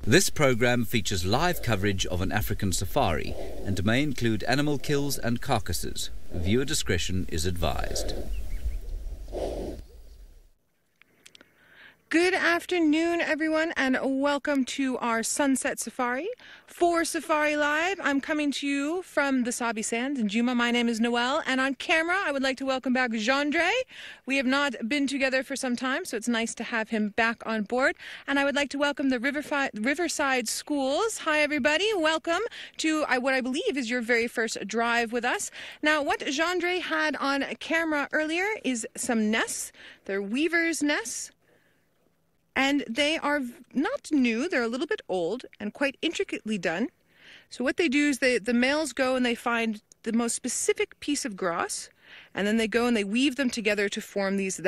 This program features live coverage of an African safari and may include animal kills and carcasses. Viewer discretion is advised. Good afternoon, everyone, and welcome to our Sunset Safari. For Safari Live, I'm coming to you from the Sabi Sand in Juma. My name is Noelle, and on camera, I would like to welcome back Jean-Dre. We have not been together for some time, so it's nice to have him back on board. And I would like to welcome the Riverside Schools. Hi, everybody. Welcome to what I believe is your very first drive with us. Now, what Jean-Dre had on camera earlier is some nests. They're weavers' nests. And they are not new, they're a little bit old and quite intricately done. So what they do is the males go and they find the most specific piece of grass, and then they go and they weave them together to form these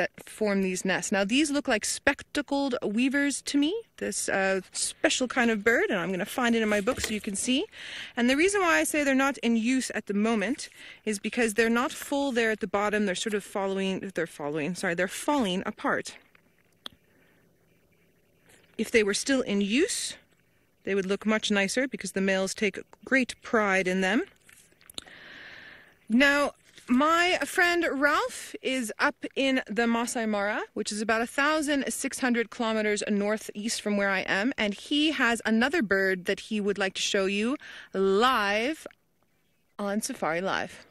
nests. Now these look like spectacled weavers to me, this special kind of bird, and I'm going to find it in my book so you can see. And the reason why I say they're not in use at the moment is because they're not full there at the bottom, they're sort of falling apart. If they were still in use, they would look much nicer because the males take great pride in them. Now, my friend Ralph is up in the Maasai Mara, which is about 1,600 kilometers northeast from where I am, and he has another bird that he would like to show you live on Safari Live.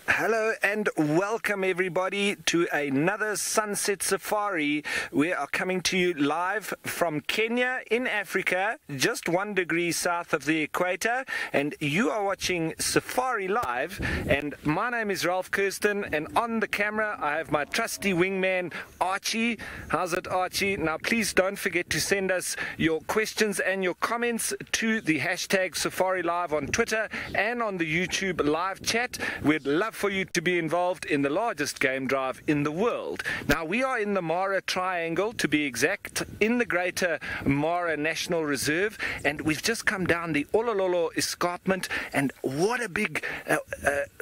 Hello and welcome everybody to another Sunset Safari. We are coming to you live from Kenya in Africa, just 1 degree south of the equator, and you are watching Safari Live. And my name is Ralph Kirsten, and on the camera I have my trusty wingman Archie. How's it, Archie? Now please don't forget to send us your questions and your comments to the hashtag Safari Live on Twitter and on the YouTube live chat. We'd love for you to be involved in the largest game drive in the world. Now we are in the Mara Triangle, to be exact, in the Greater Mara National Reserve, and we've just come down the Olololo escarpment, and what a big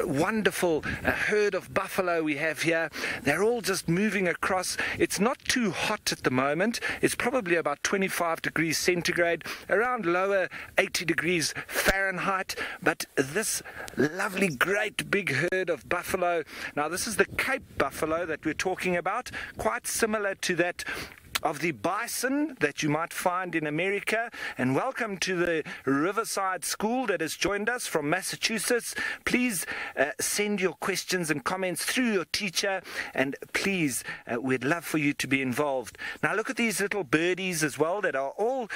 wonderful herd of buffalo we have here. They're all just moving across. It's not too hot at the moment. It's probably about 25 degrees centigrade, around lower 80 degrees Fahrenheit, but this lovely great big herd of buffalo. Now this is the Cape buffalo that we're talking about, quite similar to that of the bison that you might find in America. And welcome to the Riverside School that has joined us from Massachusetts. Please send your questions and comments through your teacher, and please, we'd love for you to be involved. Now look at these little birdies as well that are all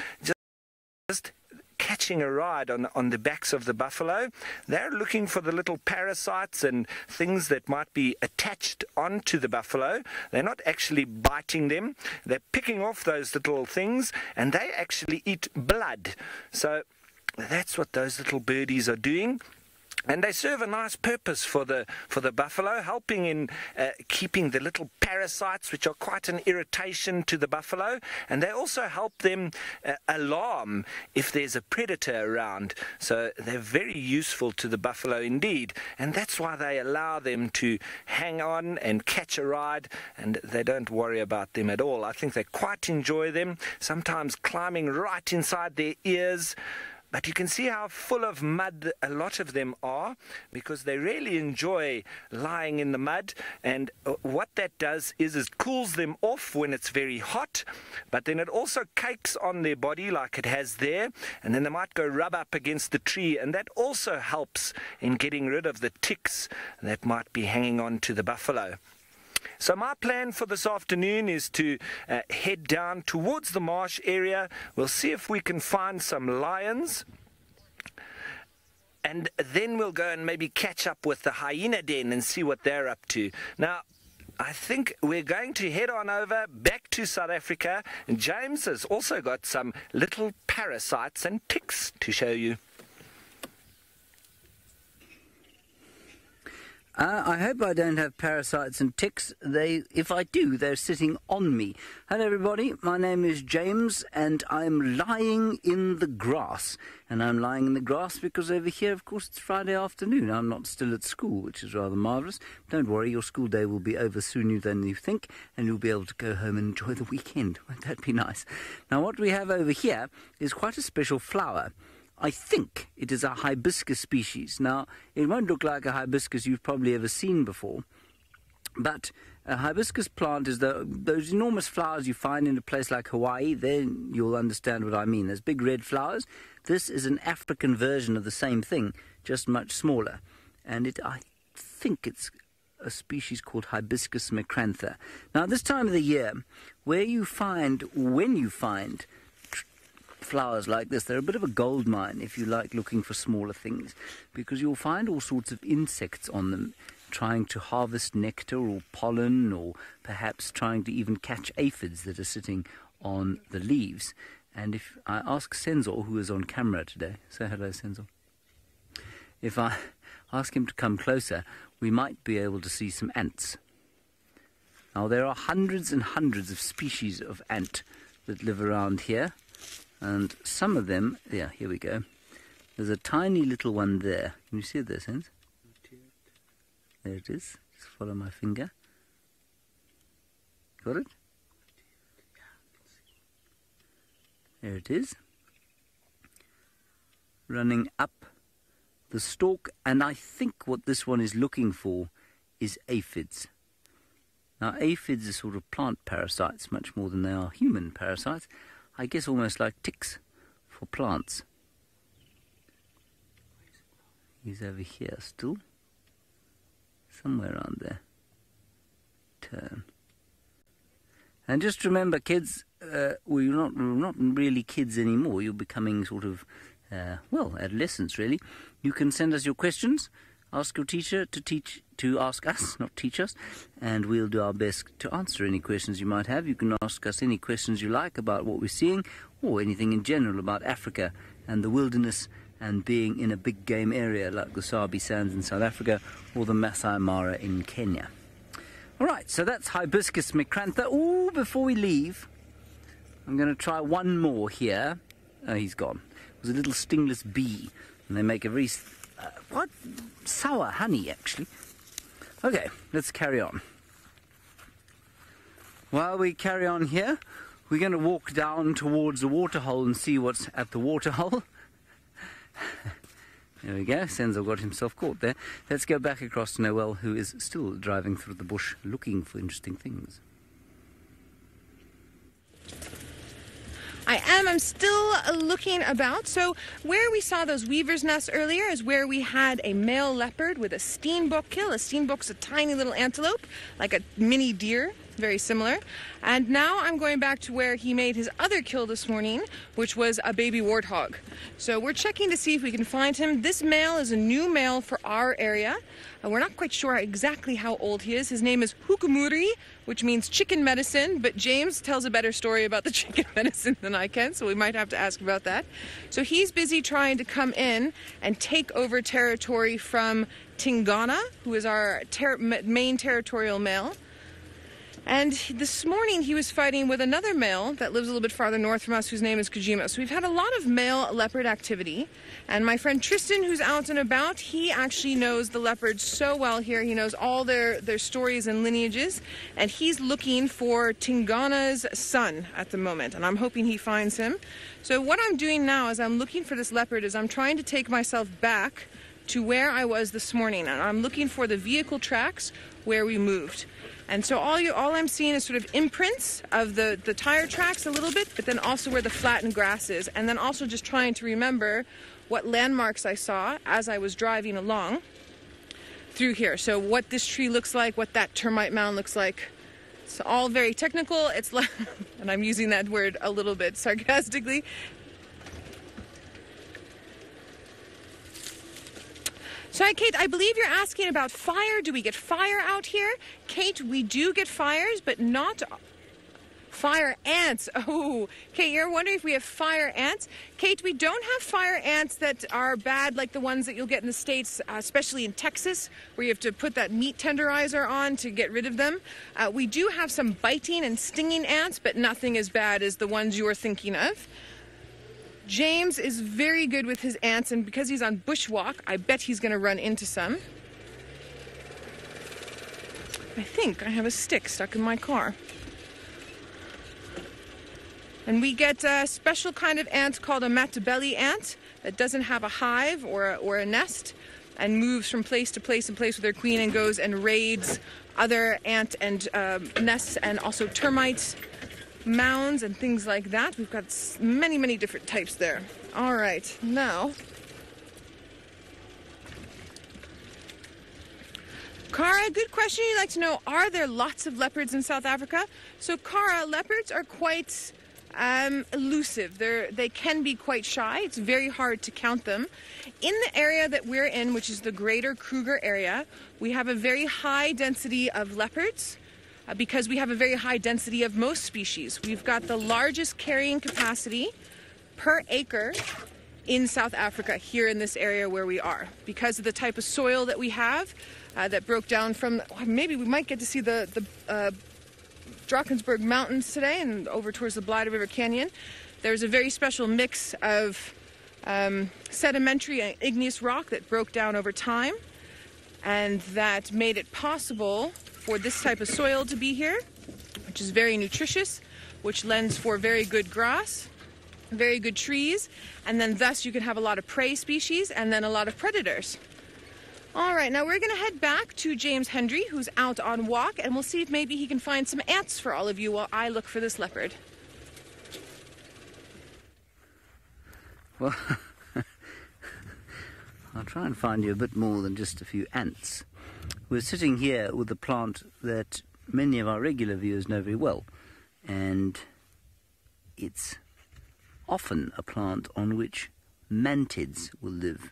just catching a ride on the backs of the buffalo. They're looking for the little parasites and things that might be attached onto the buffalo. They're not actually biting them. They're picking off those little things, and they actually eat blood. So that's what those little birdies are doing. And they serve a nice purpose for the buffalo, helping in keeping the little parasites, which are quite an irritation to the buffalo. And they also help them alarm if there's a predator around. So they're very useful to the buffalo indeed. And that's why they allow them to hang on and catch a ride, and they don't worry about them at all. I think they quite enjoy them, sometimes climbing right inside their ears. But you can see how full of mud a lot of them are, because they really enjoy lying in the mud. And what that does is it cools them off when it's very hot, but then it also cakes on their body like it has there, and then they might go rub up against the tree, and that also helps in getting rid of the ticks that might be hanging on to the buffalo. So my plan for this afternoon is to head down towards the marsh area. We'll see if we can find some lions, and then we'll go and maybe catch up with the hyena den and see what they're up to. Now, I think we're going to head on over back to South Africa, and James has also got some little parasites and ticks to show you. I hope I don't have parasites and ticks. If I do, they're sitting on me. Hello everybody, my name is James and I'm lying in the grass. And I'm lying in the grass because over here, of course, it's Friday afternoon. I'm not still at school, which is rather marvellous. Don't worry, your school day will be over sooner than you think, and you'll be able to go home and enjoy the weekend. Won't that be nice? Now, what we have over here is quite a special flower. I think it is a hibiscus species. Now, it won't look like a hibiscus you've probably ever seen before, but a hibiscus plant is those enormous flowers you find in a place like Hawaii. Then you'll understand what I mean. There's big red flowers. This is an African version of the same thing, just much smaller. And I think it's a species called Hibiscus macrantha. Now, this time of the year, when you find flowers like this, they're a bit of a gold mine if you like looking for smaller things, because you'll find all sorts of insects on them trying to harvest nectar or pollen, or perhaps trying to even catch aphids that are sitting on the leaves. And if I ask Senzo, who is on camera today, say hello Senzo, if I ask him to come closer, we might be able to see some ants. Now, there are hundreds and hundreds of species of ant that live around here. And some of them, yeah, here we go. There's a tiny little one there. Can you see it there, Sense? There it is. Just follow my finger. Got it? There it is. Running up the stalk. And I think what this one is looking for is aphids. Now, aphids are sort of plant parasites much more than they are human parasites. I guess almost like ticks for plants. He's over here still. Somewhere around there. Turn. And just remember, kids, well, you're not really kids anymore. You're becoming sort of, well, adolescents, really. You can send us your questions. Ask your teacher to ask us, not teach us, and we'll do our best to answer any questions you might have. You can ask us any questions you like about what we're seeing, or anything in general about Africa and the wilderness and being in a big game area like the Sabi Sand in South Africa or the Maasai Mara in Kenya. All right, so that's Hibiscus macrantha. Ooh, before we leave, I'm going to try one more here. Oh, he's gone. It was a little stingless bee, and they make a very quite sour honey, actually. Okay, let's carry on. While we carry on here, we're going to walk down towards the waterhole and see what's at the waterhole. There we go, Senzo got himself caught there. Let's go back across to Noel, who is still driving through the bush looking for interesting things. I'm still looking about. So where we saw those weaver's nests earlier is where we had a male leopard with a steenbok kill. A steenbok's a tiny little antelope, like a mini deer, very similar. And now I'm going back to where he made his other kill this morning, which was a baby warthog. So we're checking to see if we can find him. This male is a new male for our area. We're not quite sure exactly how old he is. His name is Hukumuri, which means chicken medicine, but James tells a better story about the chicken medicine than I can, so we might have to ask about that. So he's busy trying to come in and take over territory from Tingana, who is our main territorial male. And this morning he was fighting with another male that lives a little bit farther north from us, whose name is Kojima. So we've had a lot of male leopard activity. And my friend Tristan, who's out and about, he actually knows the leopards so well here. He knows all their stories and lineages. And he's looking for Tingana's son at the moment. And I'm hoping he finds him. So what I'm doing now as I'm looking for this leopard is I'm trying to take myself back to where I was this morning. And I'm looking for the vehicle tracks where we moved. And so all I'm seeing is sort of imprints of the tire tracks a little bit, but then also where the flattened grass is. And then also just trying to remember what landmarks I saw as I was driving along through here. So what this tree looks like, what that termite mound looks like. It's all very technical. It's like, and I'm using that word a little bit sarcastically. So, Kate, I believe you're asking about fire. Do we get fire out here? Kate, we do get fires, but not Fire ants. Oh, Kate, you're wondering if we have fire ants? Kate, we don't have fire ants that are bad like the ones that you'll get in the States, especially in Texas, where you have to put that meat tenderizer on to get rid of them. We do have some biting and stinging ants, but nothing as bad as the ones you are thinking of. James is very good with his ants, and because he's on bushwalk, I bet he's going to run into some. I think I have a stick stuck in my car. And we get a special kind of ant called a matabele ant that doesn't have a hive or a nest and moves from place to place with their queen and goes and raids other ant and nests and also termites, mounds and things like that. We've got many, many different types there. All right, now... Cara, good question. You'd like to know, are there lots of leopards in South Africa? So, Cara, leopards are quite elusive. They can be quite shy. It's very hard to count them. In the area that we're in, which is the greater Kruger area, we have a very high density of leopards because we have a very high density of most species. We've got the largest carrying capacity per acre in South Africa here in this area where we are because of the type of soil that we have that broke down from, maybe we might get to see the Drakensberg Mountains today and over towards the Blyde River Canyon. There's a very special mix of sedimentary and igneous rock that broke down over time and that made it possible for this type of soil to be here, which is very nutritious, which lends for very good grass, very good trees, and then thus you can have a lot of prey species and then a lot of predators. All right, now we're going to head back to James Hendry, who's out on walk, and we'll see if maybe he can find some ants for all of you while I look for this leopard. Well, I'll try and find you a bit more than just a few ants. We're sitting here with a plant that many of our regular viewers know very well, and it's often a plant on which mantids will live.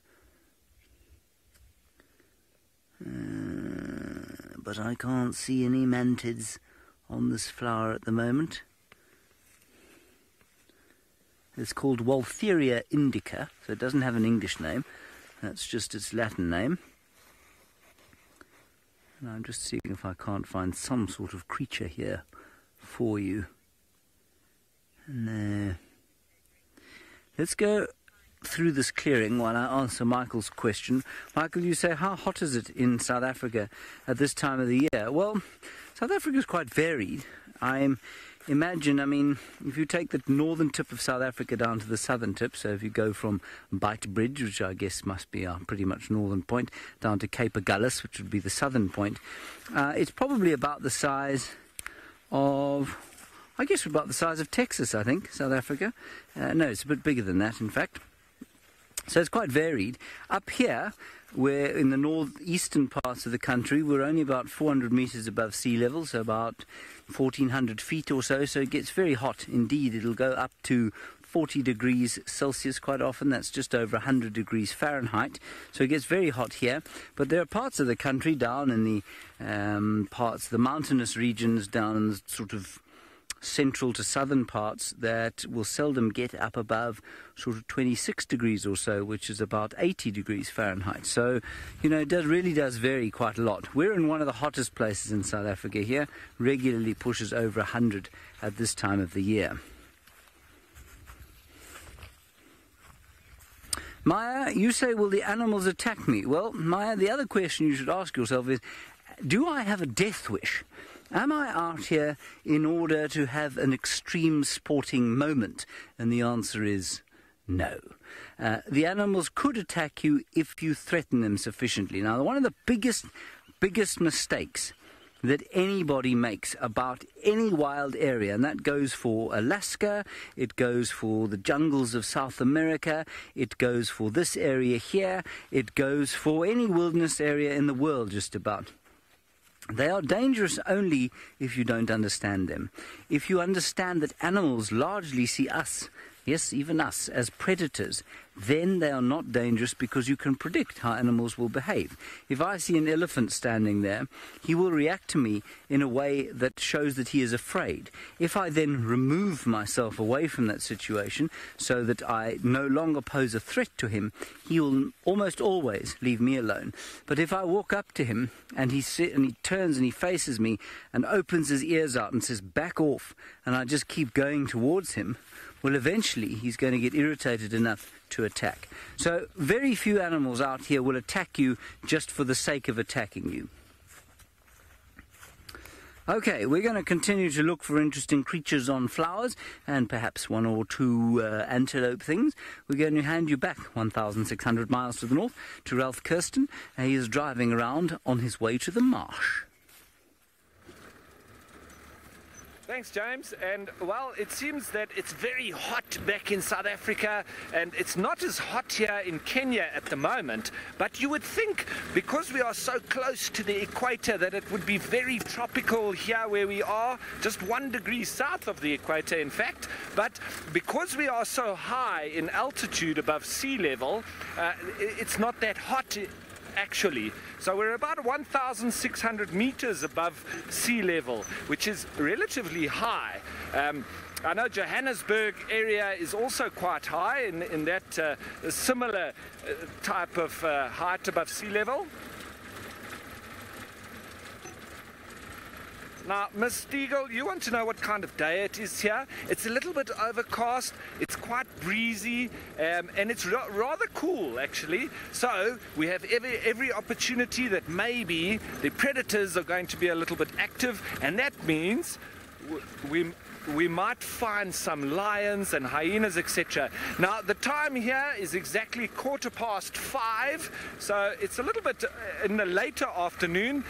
But I can't see any mantids on this flower at the moment. It's called Waltheria indica, so it doesn't have an English name. That's just its Latin name. And I'm just seeing if I can't find some sort of creature here for you. No. Let's go through this clearing while I answer Michael's question. Michael, you say, how hot is it in South Africa at this time of the year? Well, South Africa is quite varied. Imagine, if you take the northern tip of South Africa down to the southern tip, so if you go from Beitbridge, which I guess must be our pretty much northern point, down to Cape Agulhas, which would be the southern point, it's probably about the size of, about the size of Texas, I think, South Africa. No, it's a bit bigger than that, in fact. So it's quite varied. Up here, we're in the northeastern parts of the country, we're only about 400 meters above sea level, so about 1,400 feet or so. So it gets very hot indeed. It'll go up to 40 degrees Celsius quite often. That's just over 100 degrees Fahrenheit. So it gets very hot here. But there are parts of the country down in the the mountainous regions down in the sort of central to southern parts that will seldom get up above sort of 26 degrees or so, which is about 80 degrees Fahrenheit. So, it really does vary quite a lot. We're in one of the hottest places in South Africa here, regularly pushes over 100 at this time of the year. Maya, you say, will the animals attack me? Well, Maya, the other question you should ask yourself is, do I have a death wish? Am I out here in order to have an extreme sporting moment? And the answer is no. The animals could attack you if you threaten them sufficiently. Now, one of the biggest mistakes that anybody makes about any wild area, and that goes for Alaska, it goes for the jungles of South America, it goes for this area here, it goes for any wilderness area in the world just about. They are dangerous only if you don't understand them. If you understand that animals largely see us yes, even us, as predators, then they are not dangerous because you can predict how animals will behave. If I see an elephant standing there, he will react to me in a way that shows that he is afraid. If I then remove myself away from that situation so that I no longer pose a threat to him, he will almost always leave me alone. But if I walk up to him and he turns and he faces me and opens his ears out and says, "Back off," and I just keep going towards him, well, eventually he's going to get irritated enough to attack. So very few animals out here will attack you just for the sake of attacking you. Okay, we're going to continue to look for interesting creatures on flowers and perhaps one or two antelope things. We're going to hand you back 1,600 miles to the north to Ralph Kirsten. He is driving around on his way to the marsh. Thanks, James. And, well, it seems that it's very hot back in South Africa, and it's not as hot here in Kenya at the moment, but you would think, because we are so close to the equator, that it would be very tropical here where we are, just 1 degree south of the equator, in fact. But because we are so high in altitude above sea level, it's not that hot actually. So we're about 1,600 meters above sea level, which is relatively high. I know Johannesburg area is also quite high in that similar type of height above sea level. Now, Miss Stiegel, you want to know what kind of day it is here? It's a little bit overcast, it's quite breezy, and it's rather cool, actually. So we have every opportunity that maybe the predators are going to be a little bit active, and that means we might find some lions and hyenas, etc. Now, the time here is exactly 5:15, so it's a little bit in the later afternoon,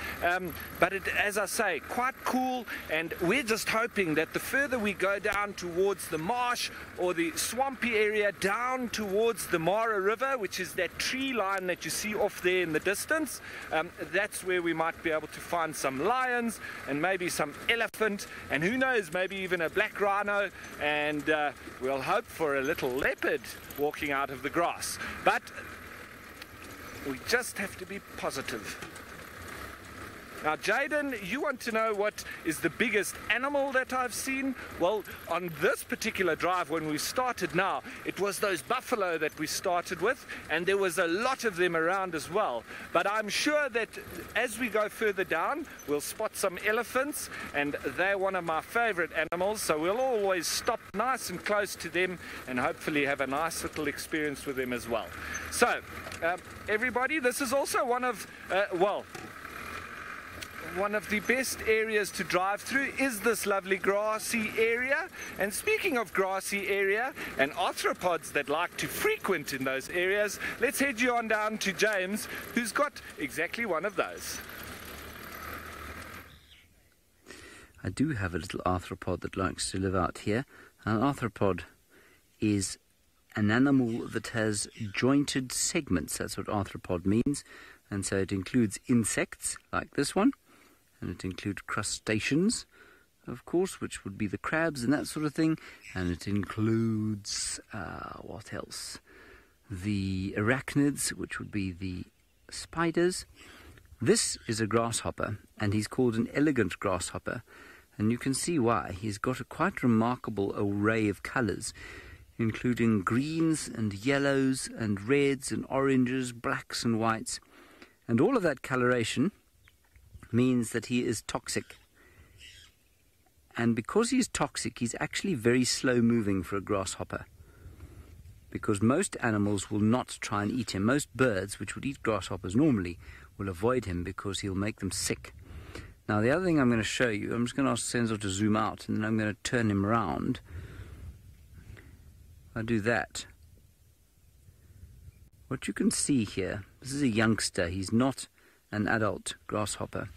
but as I say, quite cool, and we're just hoping that the further we go down towards the marsh or the swampy area down towards the Mara River, which is that tree line that you see off there in the distance, that's where we might be able to find some lions and maybe some elephant, and who knows, maybe even a black rhino, and we'll hope for a little leopard walking out of the grass. But we just have to be positive. Now, Jaden, you want to know what is the biggest animal that I've seen? Well, on this particular drive, when we started now, it was those buffalo that we started with, and there was a lot of them around as well. But I'm sure that as we go further down, we'll spot some elephants, and they're one of my favorite animals, so we'll always stop nice and close to them and hopefully have a nice little experience with them as well. So, everybody, this is also one of the best areas to drive through is this lovely grassy area. And speaking of grassy area and arthropods that like to frequent in those areas, let's head you on down to James, who's got exactly one of those. I do have a little arthropod that likes to live out here. An arthropod is an animal that has jointed segments. That's what arthropod means. And so it includes insects like this one. And it includes crustaceans, of course, which would be the crabs and that sort of thing. And it includes, what else? The arachnids, which would be the spiders. This is a grasshopper, and he's called an elegant grasshopper. And you can see why. He's got a quite remarkable array of colours, including greens and yellows and reds and oranges, blacks and whites. And all of that coloration means that he is toxic. And because he's toxic, he's actually very slow moving for a grasshopper. Because most animals will not try and eat him. Most birds, which would eat grasshoppers normally, will avoid him because he'll make them sick. Now, the other thing I'm going to show you, I'm just going to ask Senzo to zoom out, and then I'm going to turn him around. I'll do that. What you can see here, this is a youngster. He's not an adult grasshopper.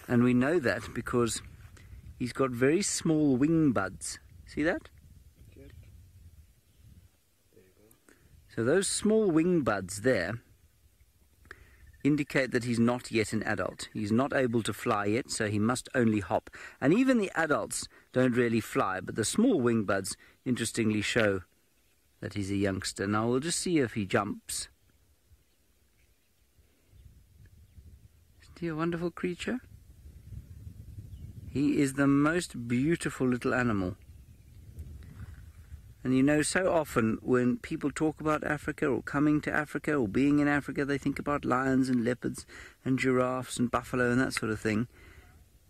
And we know that because he's got very small wing buds. See that? Good. There you go. So those small wing buds there indicate that he's not yet an adult. He's not able to fly yet, so he must only hop. And even the adults don't really fly, but the small wing buds, interestingly, show that he's a youngster. Now we'll just see if he jumps. Isn't he a wonderful creature? He is the most beautiful little animal. And you know, so often when people talk about Africa or coming to Africa or being in Africa, they think about lions and leopards and giraffes and buffalo and that sort of thing.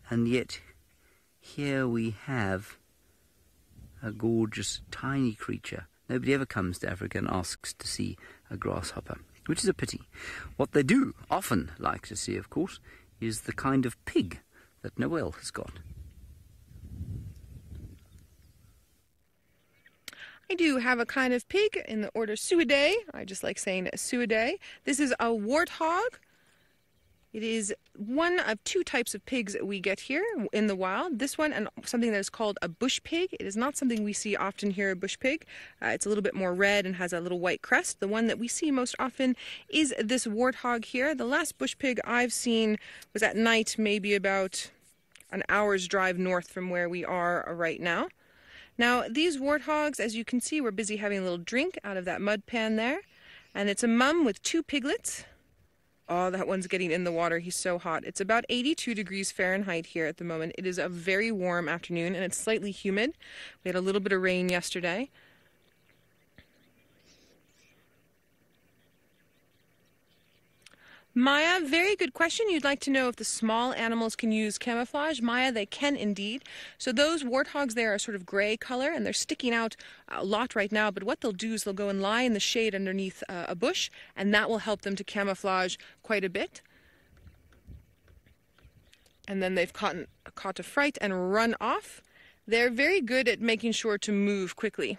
And yet, here we have a gorgeous tiny creature. Nobody ever comes to Africa and asks to see a grasshopper, which is a pity. What they do often like to see, of course, is the kind of pig that Noel has got. I do have a kind of pig in the order Suidae. I just like saying Suidae. This is a warthog. It is one of two types of pigs that we get here in the wild. This one and something that is called a bush pig. It is not something we see often here, a bush pig. It's a little bit more red and has a little white crest. The one that we see most often is this warthog here. The last bush pig I've seen was at night, maybe about an hour's drive north from where we are right now. Now, these warthogs, as you can see, we're busy having a little drink out of that mud pan there. And it's a mum with two piglets. Oh, that one's getting in the water. He's so hot. It's about 82 degrees Fahrenheit here at the moment. It is a very warm afternoon, and it's slightly humid. We had a little bit of rain yesterday. Maya, very good question. You'd like to know if the small animals can use camouflage. Maya, they can indeed. So those warthogs there are sort of gray color, and they're sticking out a lot right now. But what they'll do is they'll go and lie in the shade underneath a bush, and that will help them to camouflage quite a bit. And then they've caught a fright and run off. They're very good at making sure to move quickly.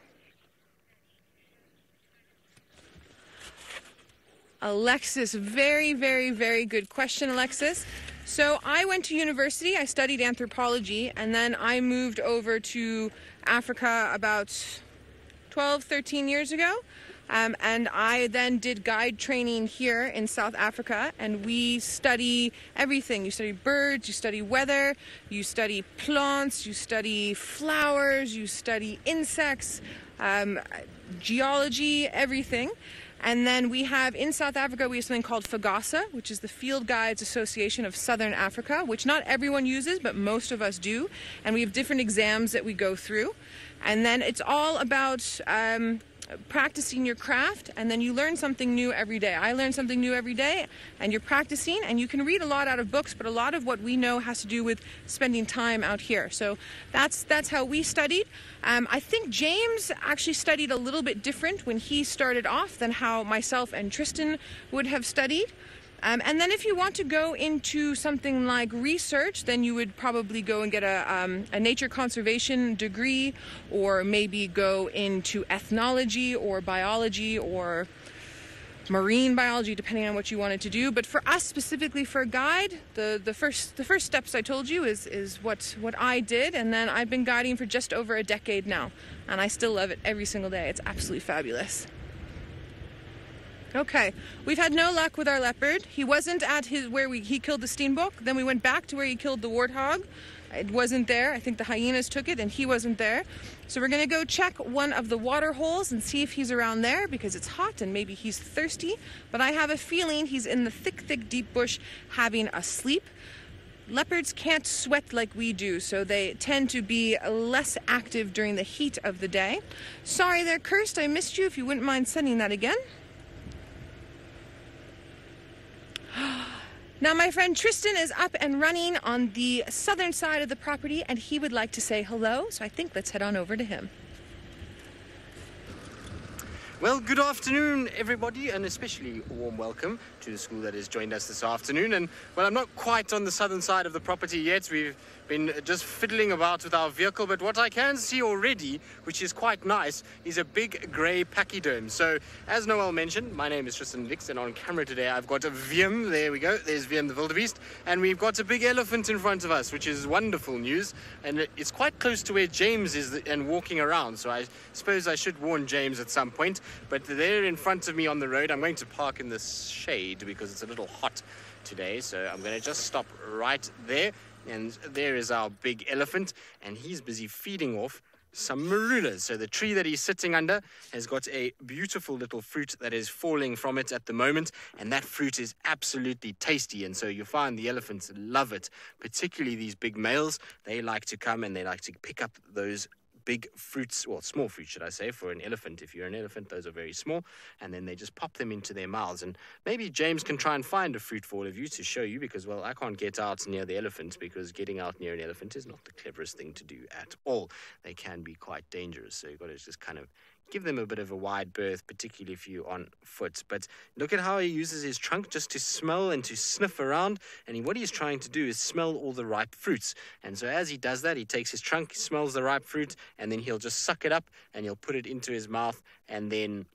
Alexis, very, very, very good question, Alexis. So I went to university, I studied anthropology, and then I moved over to Africa about 12, 13 years ago. And I then did guide training here in South Africa, and we study everything. You study birds, you study weather, you study plants, you study flowers, you study insects, geology, everything. And then we have, in South Africa, we have something called FAGASA, which is the Field Guides Association of Southern Africa, which not everyone uses, but most of us do. And we have different exams that we go through. And then it's all about practicing your craft, and then you learn something new every day. I learn something new every day, and you're practicing, and you can read a lot out of books, but a lot of what we know has to do with spending time out here. So that's how we studied. I think James actually studied a little bit different when he started off than how myself and Tristan would have studied. And then if you want to go into something like research, then you would probably go and get a nature conservation degree, or maybe go into ethnology or biology or marine biology, depending on what you wanted to do. But for us, specifically for a guide, the first steps I told you is what I did, and then I've been guiding for just over a decade now, and I still love it every single day. It's absolutely fabulous. Okay, we've had no luck with our leopard. He wasn't at where he killed the steenbok. Then we went back to where he killed the warthog. It wasn't there. I think the hyenas took it, and he wasn't there. So we're going to go check one of the water holes and see if he's around there, because it's hot and maybe he's thirsty. But I have a feeling he's in the thick, deep bush having a sleep. Leopards can't sweat like we do, so they tend to be less active during the heat of the day. Sorry there, Kirst, I missed you. If you wouldn't mind sending that again. Now my friend Tristan is up and running on the southern side of the property, and he would like to say hello, so I think let's head on over to him. Well, good afternoon, everybody, and especially a warm welcome to the school that has joined us this afternoon. And, well, I'm not quite on the southern side of the property yet. We've been just fiddling about with our vehicle, but what I can see already, which is quite nice, is a big grey pachyderm. So, as Noel mentioned, my name is Tristan Dix, and on camera today I've got a Wiem. There we go. There's Wiem the wildebeest. And we've got a big elephant in front of us, which is wonderful news. And it's quite close to where James is and walking around. So I suppose I should warn James at some point. But there in front of me on the road, I'm going to park in the shade because it's a little hot today. So I'm going to just stop right there. And there is our big elephant, and he's busy feeding off some marulas. So the tree that he's sitting under has got a beautiful little fruit that is falling from it at the moment, and that fruit is absolutely tasty, and so you find the elephants love it, particularly these big males. They like to come and they like to pick up those big fruits, well, small fruits, should I say, for an elephant. If you're an elephant, those are very small, and then they just pop them into their mouths. And maybe James can try and find a fruit for all of you to show you, because, well, I can't get out near the elephant, because getting out near an elephant is not the cleverest thing to do at all. They can be quite dangerous, so you've got to just kind of give them a bit of a wide berth, particularly if you're on foot. But look at how he uses his trunk just to smell and to sniff around. And what he's trying to do is smell all the ripe fruits. And so as he does that, he takes his trunk, smells the ripe fruit, and then he'll just suck it up and he'll put it into his mouth, and then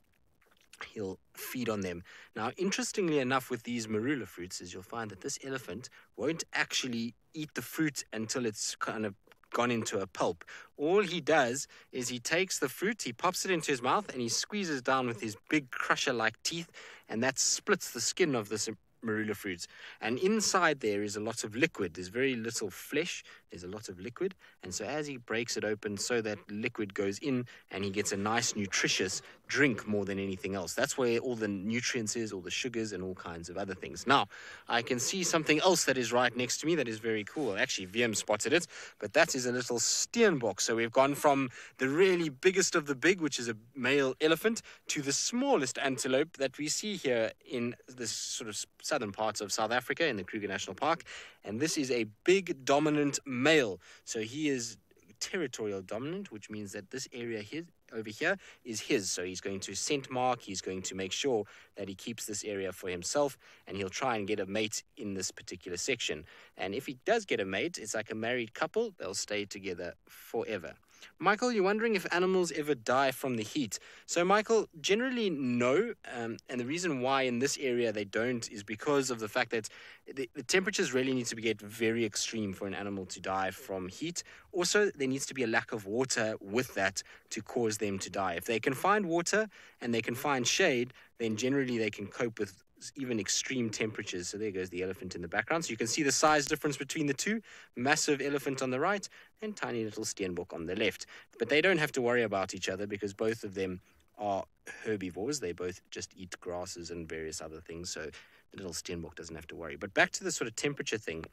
he'll feed on them. Now, interestingly enough, with these marula fruits, is you'll find that this elephant won't actually eat the fruit until it's kind of gone into a pulp. All he does is he takes the fruit, he pops it into his mouth, and he squeezes down with his big crusher-like teeth, and that splits the skin of this marula fruits. And inside there is a lot of liquid. There's very little flesh. There's a lot of liquid. And so as he breaks it open, so that liquid goes in, and he gets a nice, nutritious drink more than anything else. That's where all the nutrients is, all the sugars, and all kinds of other things. Now, I can see something else that is right next to me that is very cool. Actually, VM spotted it, but that is a little steenbok. So we've gone from the really biggest of the big, which is a male elephant, to the smallest antelope that we see here in this sort of southern parts of South Africa in the Kruger National Park. And this is a big dominant male. So he is territorial dominant, which means that this area here, over here, is his. So he's going to scent mark, he's going to make sure that he keeps this area for himself, and he'll try and get a mate in this particular section. And if he does get a mate, it's like a married couple, they'll stay together forever. Michael, you're wondering if animals ever die from the heat. So, Michael, generally no, and the reason why in this area they don't is because of the fact that the temperatures really need to get very extreme for an animal to die from heat. Also, there needs to be a lack of water with that to cause them to die. If they can find water and they can find shade, then generally they can cope with even extreme temperatures. So there goes the elephant in the background. So you can see the size difference between the two. Massive elephant on the right and tiny little steenbok on the left. But they don't have to worry about each other because both of them are herbivores. They both just eat grasses and various other things. So the little steenbok doesn't have to worry. But back to the sort of temperature thing.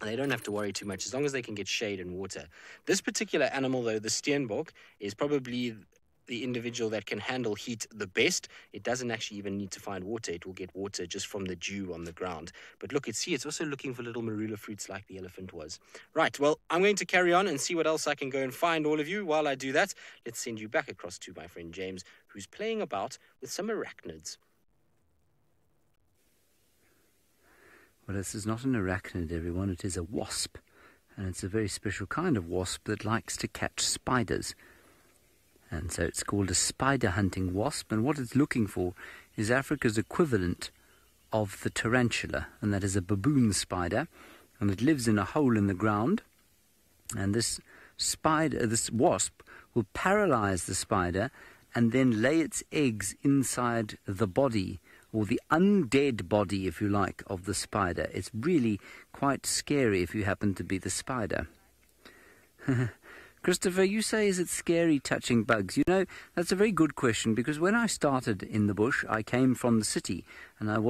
They don't have to worry too much as long as they can get shade and water. This particular animal, though, the steenbok, is probably the individual that can handle heat the best. It doesn't actually even need to find water. It will get water just from the dew on the ground. But look, it's also looking for little marula fruits like the elephant was. Right, well, I'm going to carry on and see what else I can go and find all of you. While I do that, let's send you back across to my friend James, who's playing about with some arachnids. Well, this is not an arachnid, everyone. It is a wasp. And it's a very special kind of wasp that likes to catch spiders. And so it's called a spider hunting wasp, and what it's looking for is Africa's equivalent of the tarantula, and that is a baboon spider, and it lives in a hole in the ground. And this wasp will paralyze the spider and then lay its eggs inside the body, or the undead body, if you like, of the spider. It's really quite scary if you happen to be the spider. Christopher, you say, is it scary touching bugs? You know, that's a very good question, because when I started in the bush, I came from the city, and I'm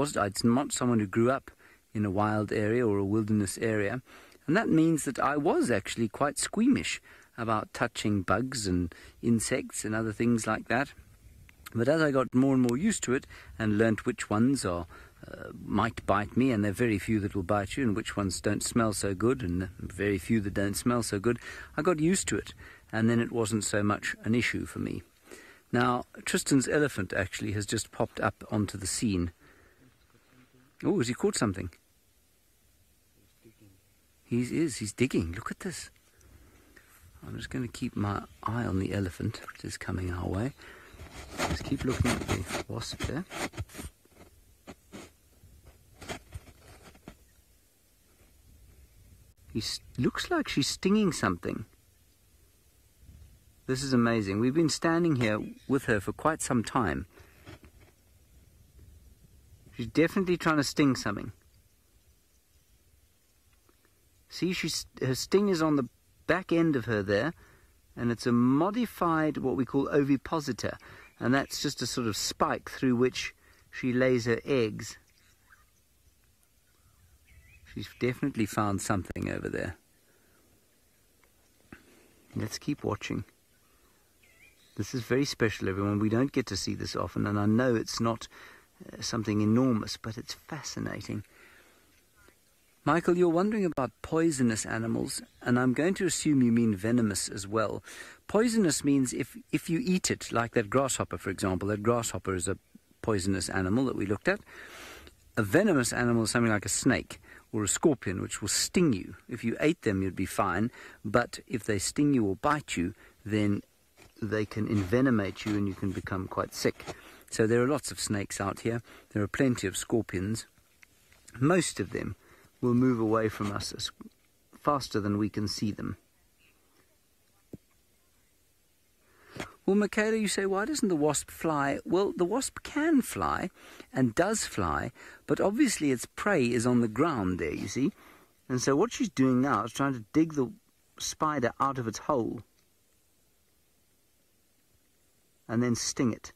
not someone who grew up in a wild area or a wilderness area, and that means that I was actually quite squeamish about touching bugs and insects and other things like that. But as I got more and more used to it and learnt which ones might bite me, and there are very few that will bite you, and which ones don't smell so good, and very few that don't smell so good, I got used to it, and then it wasn't so much an issue for me. Now, Tristan's elephant actually has just popped up onto the scene. Oh, has he caught something? He's digging. Look at this. I'm just going to keep my eye on the elephant, which is coming our way. Just keep looking at the wasp there. Looks like she's stinging something. This is amazing. We've been standing here with her for quite some time. She's definitely trying to sting something. See, her sting is on the back end of her there, and it's a modified, what we call ovipositor, and that's just a sort of spike through which she lays her eggs. She's definitely found something over there. Let's keep watching. This is very special, everyone. We don't get to see this often, and I know it's not something enormous, but it's fascinating. Michael, you're wondering about poisonous animals, and I'm going to assume you mean venomous as well. Poisonous means if you eat it, like that grasshopper, for example. That grasshopper is a poisonous animal that we looked at. A venomous animal is something like a snake or a scorpion, which will sting you. If you ate them, you'd be fine, but if they sting you or bite you, then they can envenomate you and you can become quite sick. So there are lots of snakes out here. There are plenty of scorpions. Most of them will move away from us faster than we can see them. Well, Michaela, you say, why doesn't the wasp fly? Well, the wasp can fly and does fly, but obviously its prey is on the ground there, you see. And so what she's doing now is trying to dig the spider out of its hole and then sting it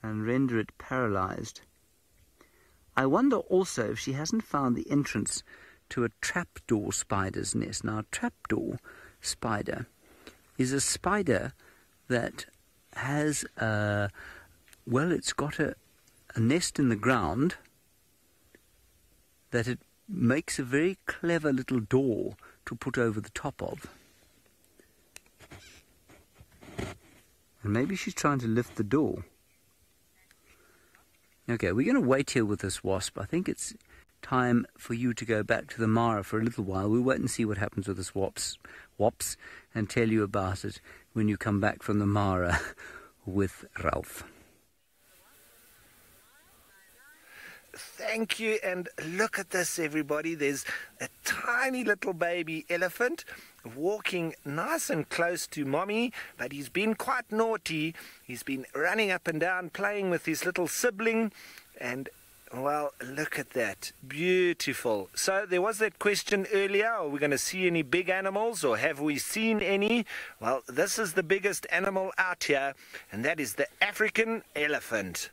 and render it paralyzed. I wonder also if she hasn't found the entrance to a trapdoor spider's nest. Now, a trapdoor spider is a spider that has it's got a nest in the ground that it makes a very clever little door to put over the top of. And maybe she's trying to lift the door. Okay, we're going to wait here with this wasp. I think it's time for you to go back to the Mara for a little while. We'll wait and see what happens with this wasp and tell you about it when you come back from the Mara with Ralph. Thank you, and look at this, everybody. There's a tiny little baby elephant walking nice and close to mommy, but he's been quite naughty. He's been running up and down, playing with his little sibling, and well, look at that. Beautiful. So there was that question earlier, are we going to see any big animals, or have we seen any? Well, this is the biggest animal out here, and that is the African elephant.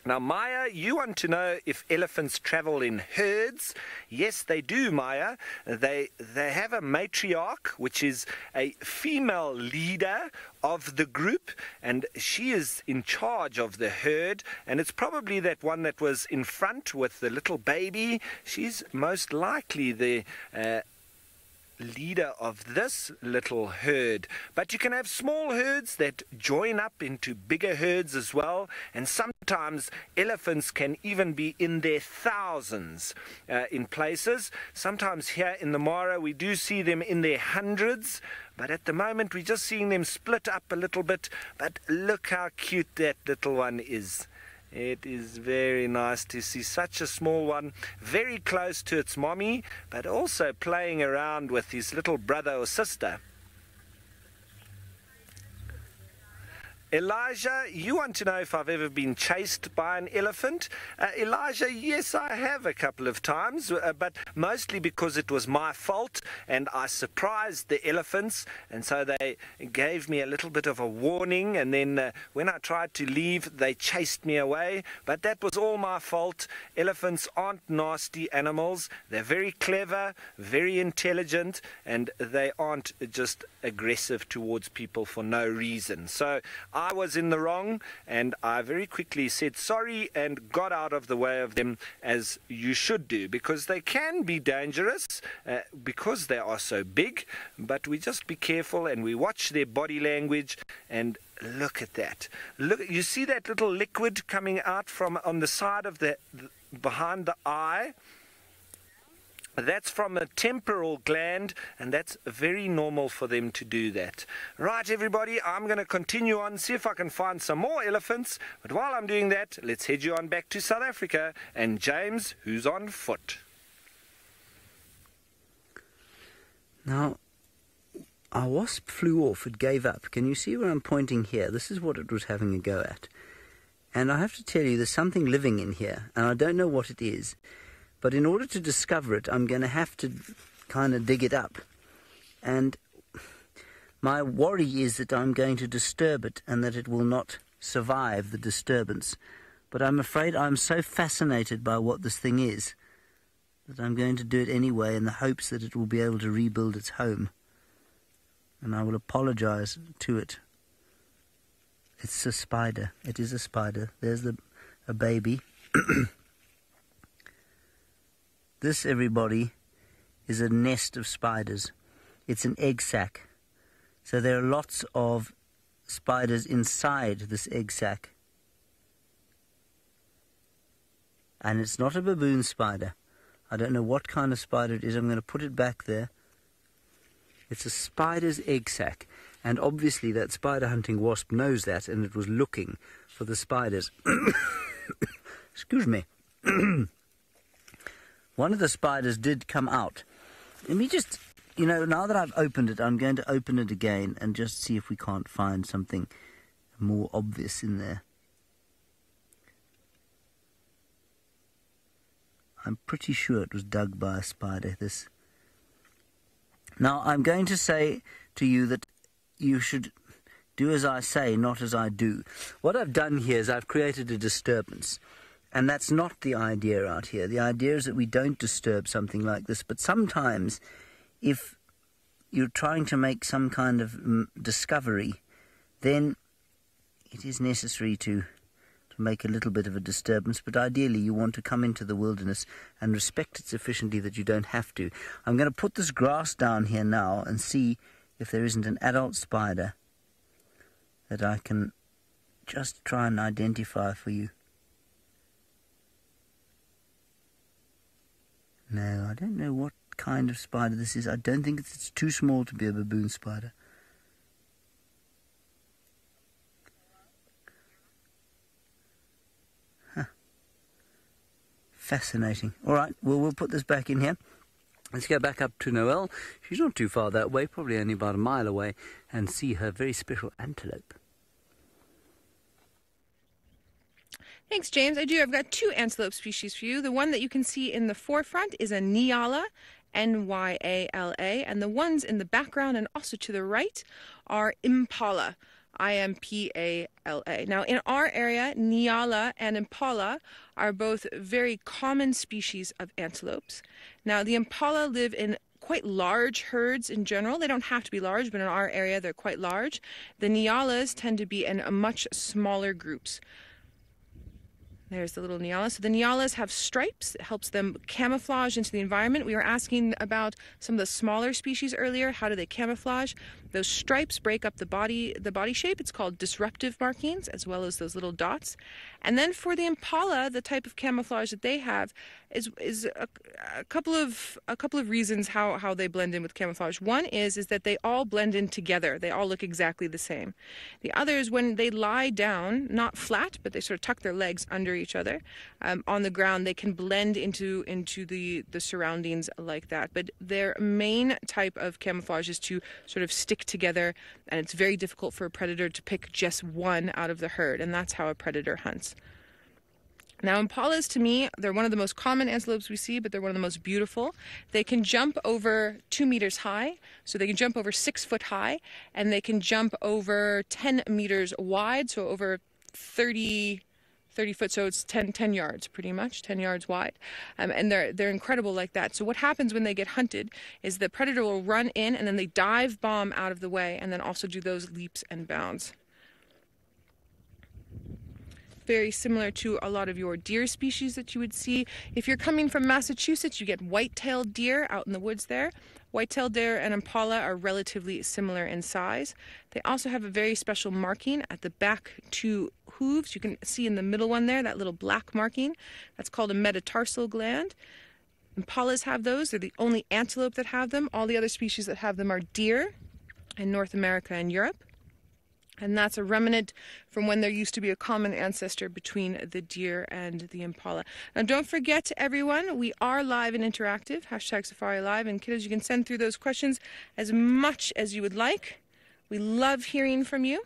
Now, Maya, you want to know if elephants travel in herds? Yes, they do, Maya. They have a matriarch, which is a female leader of the group, and she is in charge of the herd, and it's probably that one that was in front with the little baby. She's most likely the leader of this little herd. But you can have small herds that join up into bigger herds as well, and sometimes elephants can even be in their thousands in places. Sometimes here in the Mara we do see them in their hundreds, but at the moment we're just seeing them split up a little bit. But look how cute that little one is. It is very nice to see such a small one, very close to its mommy, but also playing around with his little brother or sister. Elijah, you want to know if I've ever been chased by an elephant? Elijah, yes, I have a couple of times, but mostly because it was my fault and I surprised the elephants, and so they gave me a little bit of a warning, and then when I tried to leave, they chased me away. But that was all my fault. Elephants aren't nasty animals. They're very clever, very intelligent, and they aren't just aggressive towards people for no reason. So I was in the wrong, and I very quickly said sorry and got out of the way of them, as you should do, because they can be dangerous because they are so big. But we just be careful and we watch their body language. And look at that. Look, you see that little liquid coming out from on the side of the behind the eye? That's from a temporal gland, and that's very normal for them to do that. Right, everybody, I'm going to continue on, see if I can find some more elephants. But while I'm doing that, let's head you on back to South Africa and James, who's on foot. Now, our wasp flew off. It gave up. Can you see where I'm pointing here? This is what it was having a go at. And I have to tell you, there's something living in here, and I don't know what it is. But in order to discover it, I'm going to have to kind of dig it up. And my worry is that I'm going to disturb it and that it will not survive the disturbance. But I'm afraid I'm so fascinated by what this thing is that I'm going to do it anyway in the hopes that it will be able to rebuild its home. And I will apologize to it. It's a spider. It is a spider. There's a baby. This, everybody, is a nest of spiders. It's an egg sac. So there are lots of spiders inside this egg sac. And it's not a baboon spider. I don't know what kind of spider it is. I'm going to put it back there. It's a spider's egg sac. And obviously that spider hunting wasp knows that, and it was looking for the spiders. Excuse me. One of the spiders did come out. Let me just, now that I've opened it, I'm going to open it again and just see if we can't find something more obvious in there. I'm pretty sure it was dug by a spider, this. Now, I'm going to say to you that you should do as I say, not as I do. What I've done here is I've created a disturbance. And that's not the idea out here. The idea is that we don't disturb something like this. But sometimes, if you're trying to make some kind of discovery, then it is necessary to make a little bit of a disturbance. But ideally, you want to come into the wilderness and respect it sufficiently that you don't have to. I'm going to put this grass down here now and see if there isn't an adult spider that I can just try and identify for you. No, I don't know what kind of spider this is. I don't think it's too small to be a baboon spider. Huh. Fascinating. All right, well, we'll put this back in here. Let's go back up to Noelle. She's not too far that way, probably only about a mile away, and see her very special antelope. Thanks, James. I've got two antelope species for you. The one that you can see in the forefront is a Nyala, N-Y-A-L-A, and the ones in the background and also to the right are Impala, I-M-P-A-L-A. Now, in our area, Nyala and Impala are both very common species of antelopes. Now, the Impala live in quite large herds in general. They don't have to be large, but in our area, they're quite large. The Nyalas tend to be in much smaller groups. There's the little Nyala. So the Nyalas have stripes. It helps them camouflage into the environment. We were asking about some of the smaller species earlier. How do they camouflage? Those stripes break up the body shape. It's called disruptive markings, as well as those little dots. And then for the Impala, the type of camouflage that they have is a couple of reasons how they blend in with camouflage. One is that they all blend in together. They all look exactly the same. The other is when they lie down, not flat, but they sort of tuck their legs under each other on the ground, they can blend into the surroundings like that. But their main type of camouflage is to sort of stick together, and it's very difficult for a predator to pick just one out of the herd, and that's how a predator hunts. Now, Impalas, to me, they're one of the most common antelopes we see, but they're one of the most beautiful. They can jump over 2 meters high, so they can jump over 6 foot high, and they can jump over 10 meters wide, so over 30 foot, so it's 10 yards, pretty much, 10 yards wide. And they're incredible like that. So what happens when they get hunted is the predator will run in, and then they dive bomb out of the way, and then also do those leaps and bounds. Very similar to a lot of your deer species that you would see. If you're coming from Massachusetts, you get white-tailed deer out in the woods there. White-tailed deer and impala are relatively similar in size. They also have a very special marking at the back two hooves. You can see in the middle one there, that little black marking. That's called a metatarsal gland. Impalas have those. They're the only antelope that have them. All the other species that have them are deer in North America and Europe. And that's a remnant from when there used to be a common ancestor between the deer and the impala. Now, don't forget, everyone, we are live and interactive, #SafariLive. And kiddos, you can send through those questions as much as you would like. We love hearing from you.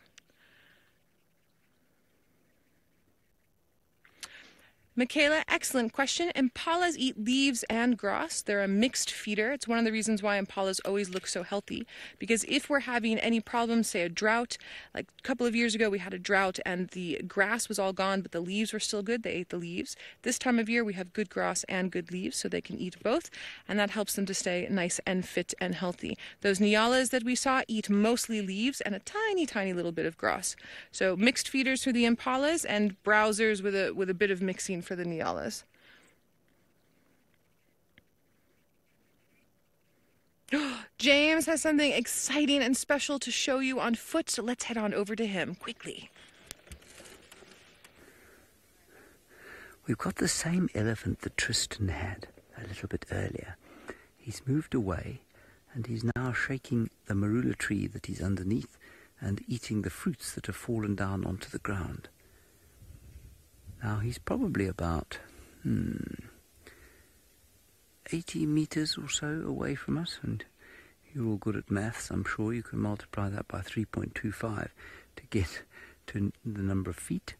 Michaela, excellent question. Impalas eat leaves and grass. They're a mixed feeder. It's one of the reasons why impalas always look so healthy. Because if we're having any problems, say a drought, like a couple of years ago we had a drought and the grass was all gone, but the leaves were still good. They ate the leaves. This time of year we have good grass and good leaves, so they can eat both, and that helps them to stay nice and fit and healthy. Those nyalas that we saw eat mostly leaves and a tiny, tiny little bit of grass. So mixed feeders for the impalas and browsers with a bit of mixing for the nyalas. James has something exciting and special to show you on foot, so let's head on over to him quickly. We've got the same elephant that Tristan had a little bit earlier. He's moved away and he's now shaking the marula tree that he's underneath and eating the fruits that have fallen down onto the ground. Now he's probably about 80 meters or so away from us, and you're all good at maths, I'm sure. You can multiply that by 3.25 to get to the number of feet.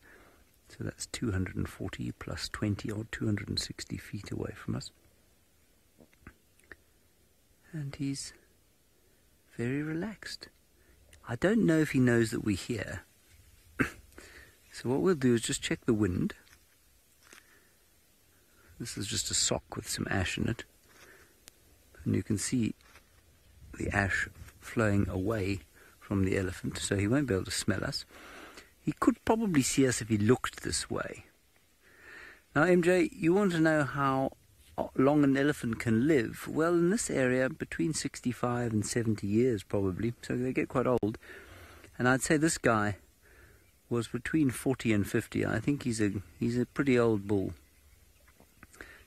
So that's 240 plus 20 or 260 feet away from us. And he's very relaxed. I don't know if he knows that we're here. So what we'll do is just check the wind. This is just a sock with some ash in it. And you can see the ash flowing away from the elephant, so he won't be able to smell us. He could probably see us if he looked this way. Now, MJ, you want to know how long an elephant can live? Well, in this area, between 65 and 70 years probably, so they get quite old. And I'd say this guy was between 40 and 50. I think he's a pretty old bull.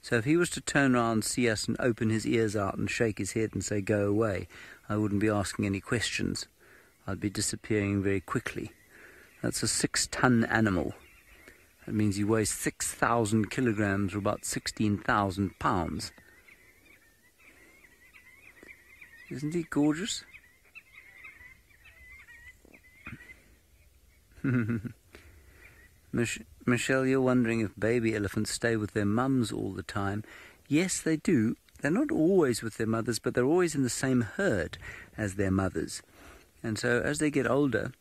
So if he was to turn around, see us and open his ears out and shake his head and say, go away, I wouldn't be asking any questions. I'd be disappearing very quickly. That's a 6-ton animal. That means he weighs 6,000 kilograms or about 16,000 pounds. Isn't he gorgeous? Michelle, you're wondering if baby elephants stay with their mums all the time. Yes, they do. They're not always with their mothers, but they're always in the same herd as their mothers. And so as they get older,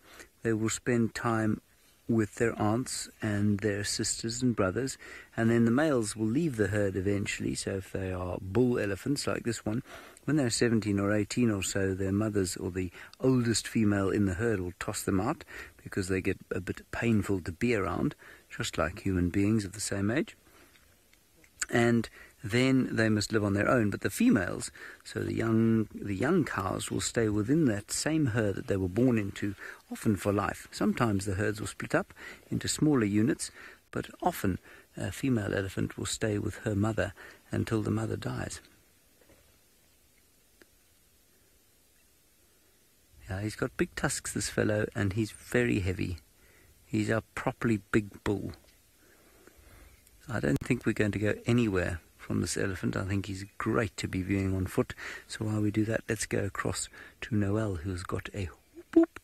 they will spend time with their aunts and their sisters and brothers, and then the males will leave the herd eventually. So if they are bull elephants like this one, when they're 17 or 18 or so, their mothers or the oldest female in the herd will toss them out because they get a bit painful to be around, just like human beings of the same age. And then they must live on their own. But the females, so the young cows, will stay within that same herd that they were born into, often for life. Sometimes the herds will split up into smaller units, but often a female elephant will stay with her mother until the mother dies. Yeah, he's got big tusks, this fellow, and he's very heavy. He's a properly big bull. I don't think we're going to go anywhere from this elephant. I think he's great to be viewing on foot. So while we do that, let's go across to Noel, who's got a whoop whoop.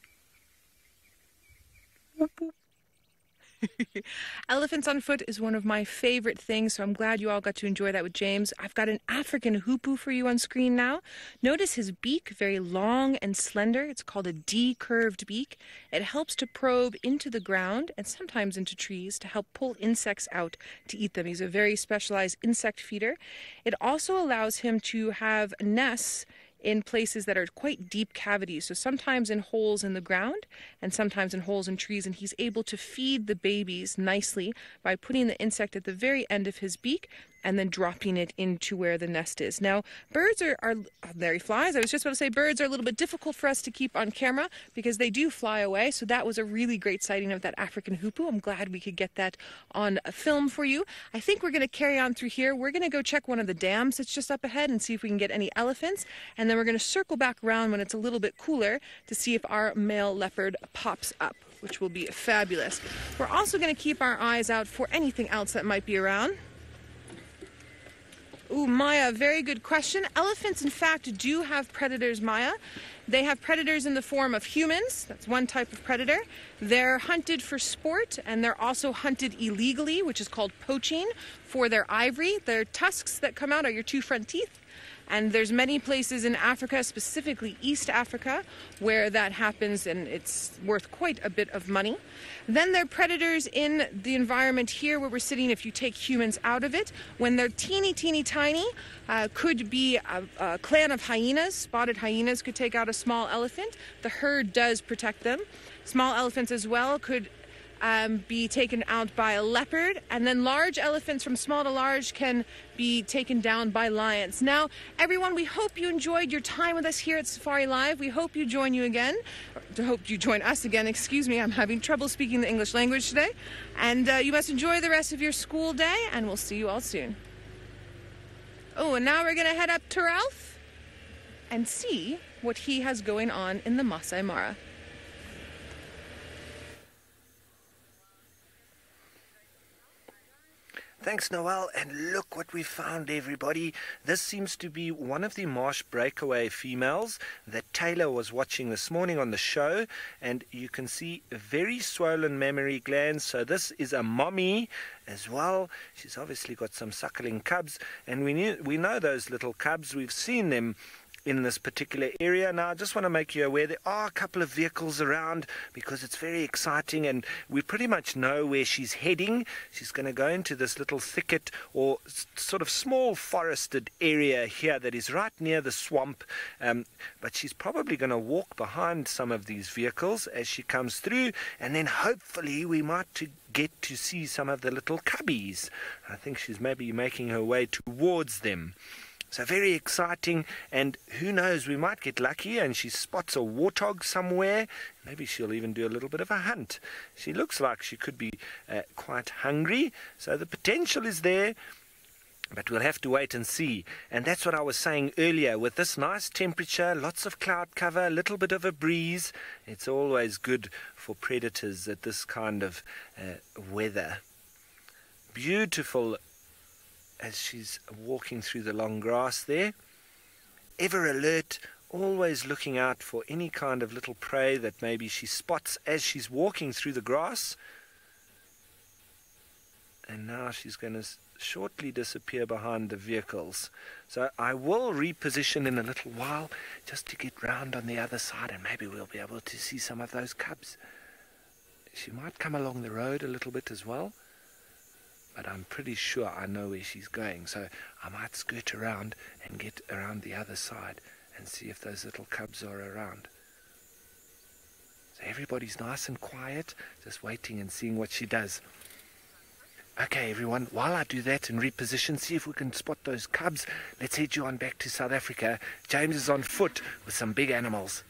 Whoop whoop. Elephants on foot is one of my favorite things, so I'm glad you all got to enjoy that with James. I've got an African hoopoe for you on screen now. Notice his beak, very long and slender. It's called a D-curved beak. It helps to probe into the ground and sometimes into trees to help pull insects out to eat them. He's a very specialized insect feeder. It also allows him to have nests in places that are quite deep cavities, so sometimes in holes in the ground and sometimes in holes in trees, and he's able to feed the babies nicely by putting the insect at the very end of his beak and then dropping it into where the nest is. Now, birds are there he flies. I was just about to say birds are a little bit difficult for us to keep on camera because they do fly away, so that was a really great sighting of that African hoopoe. I'm glad we could get that on film for you. I think we're going to carry on through here. We're going to go check one of the dams that's just up ahead and see if we can get any elephants, and then we're going to circle back around when it's a little bit cooler to see if our male leopard pops up, which will be fabulous. We're also going to keep our eyes out for anything else that might be around. Ooh, Maya, very good question. Elephants, in fact, do have predators, Maya. They have predators in the form of humans. That's one type of predator. They're hunted for sport, and they're also hunted illegally, which is called poaching, for their ivory. Their tusks that come out are your two front teeth. And there's many places in Africa, specifically East Africa, where that happens, and it's worth quite a bit of money. Then there are predators in the environment here where we're sitting if you take humans out of it. When they're teeny, teeny, tiny, could be a clan of hyenas. Spotted hyenas could take out a small elephant. The herd does protect them. Small elephants as well could be taken out by a leopard, and then large elephants from small to large can be taken down by lions. Now, everyone, we hope you enjoyed your time with us here at Safari Live. We hope you join us again, excuse me, I'm having trouble speaking the English language today. And you must enjoy the rest of your school day, and we'll see you all soon. Oh, and now we're going to head up to Ralph and see what he has going on in the Maasai Mara. Thanks, Noel, and look what we found, everybody. This seems to be one of the marsh breakaway females that Taylor was watching this morning on the show, and you can see very swollen mammary glands. So this is a mommy as well. She's obviously got some suckling cubs, and we know those little cubs. We've seen them in this particular area. Now, I just want to make you aware there are a couple of vehicles around because it's very exciting, and we pretty much know where she's heading. She's going to go into this little thicket or sort of small forested area here that is right near the swamp, but she's probably going to walk behind some of these vehicles as she comes through, and then hopefully we might get to see some of the little cubbies. I think she's maybe making her way towards them. So very exciting, and who knows, we might get lucky and she spots a warthog somewhere. Maybe she'll even do a little bit of a hunt. She looks like she could be quite hungry, so the potential is there, but we'll have to wait and see. And that's what I was saying earlier, with this nice temperature, lots of cloud cover, a little bit of a breeze, it's always good for predators at this kind of weather. Beautiful as she's walking through the long grass there. Ever alert, always looking out for any kind of little prey that maybe she spots as she's walking through the grass. And now she's going to shortly disappear behind the vehicles. So I will reposition in a little while just to get round on the other side, and maybe we'll be able to see some of those cubs. She might come along the road a little bit as well, but I'm pretty sure I know where she's going, so I might skirt around and get around the other side and see if those little cubs are around. So everybody's nice and quiet, just waiting and seeing what she does. Okay, everyone, while I do that and reposition, see if we can spot those cubs, let's head you on back to South Africa. James is on foot with some big animals.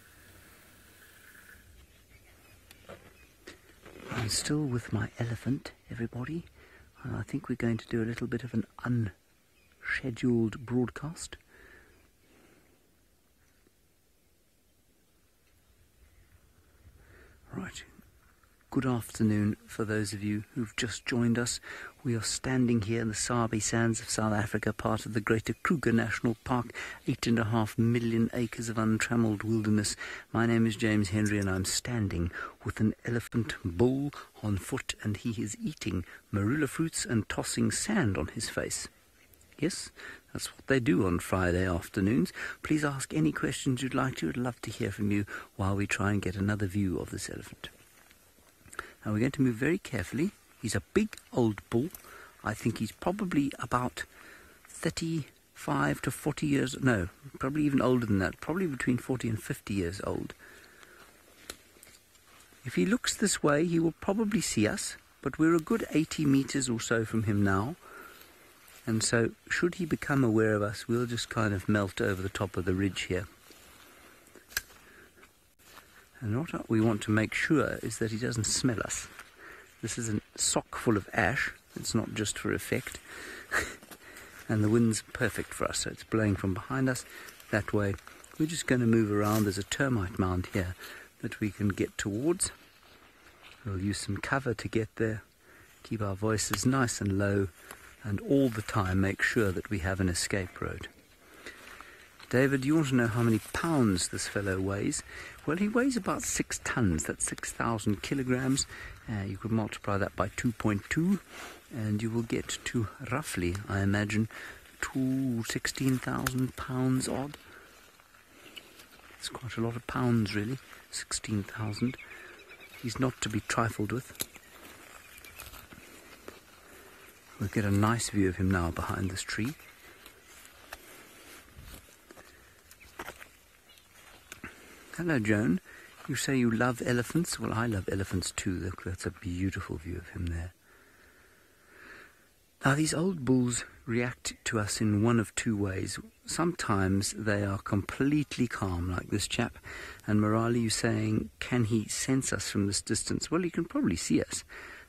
I'm still with my elephant, everybody. I think we're going to do a little bit of an unscheduled broadcast. Right. Good afternoon for those of you who've just joined us. We are standing here in the Sabi Sands of South Africa, part of the greater Kruger National Park, 8.5 million acres of untrammeled wilderness. My name is James Henry, and I'm standing with an elephant bull on foot, and he is eating marula fruits and tossing sand on his face. Yes, that's what they do on Friday afternoons. Please ask any questions you'd like to. I'd love to hear from you while we try and get another view of this elephant. Now we're going to move very carefully. He's a big old bull. I think he's probably about 35 to 40 years, no, probably even older than that, probably between 40 and 50 years old. If he looks this way, he will probably see us, but we're a good 80 meters or so from him now. And so, should he become aware of us, we'll just kind of melt over the top of the ridge here. And what we want to make sure is that he doesn't smell us. This is a sock full of ash. It's not just for effect. And the wind's perfect for us, so it's blowing from behind us that way. We're just going to move around. There's a termite mound here that we can get towards. We'll use some cover to get there. Keep our voices nice and low, and all the time make sure that we have an escape road. David, you want to know how many pounds this fellow weighs? Well, he weighs about 6 tons. That's 6,000 kilograms. You could multiply that by 2.2, and you will get to roughly, I imagine, 16,000 pounds odd. It's quite a lot of pounds, really. 16,000. He's not to be trifled with. We'll get a nice view of him now behind this tree. Hello, Joan. You say you love elephants? Well, I love elephants too. Look, that's a beautiful view of him there. Now, these old bulls react to us in one of two ways. Sometimes they are completely calm, like this chap. And Morali, you're saying, can he sense us from this distance? Well, he can probably see us.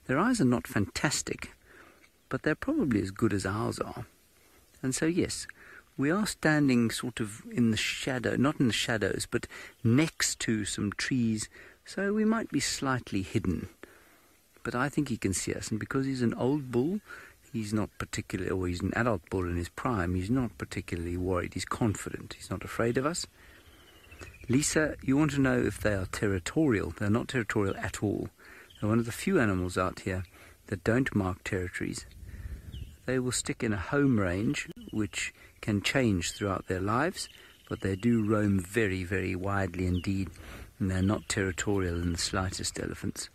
Their eyes are not fantastic, but they're probably as good as ours are. And so, yes, we are standing sort of in the shadow, not in the shadows, but next to some trees, so we might be slightly hidden. But I think he can see us, and because he's an old bull, he's not particularly, or he's an adult bull in his prime, he's not particularly worried. He's confident. He's not afraid of us. Lisa, you want to know if they are territorial. They're not territorial at all. They're one of the few animals out here that don't mark territories. They will stick in a home range, which can change throughout their lives, but they do roam very, very widely indeed, and they're not territorial in the slightest, elephants.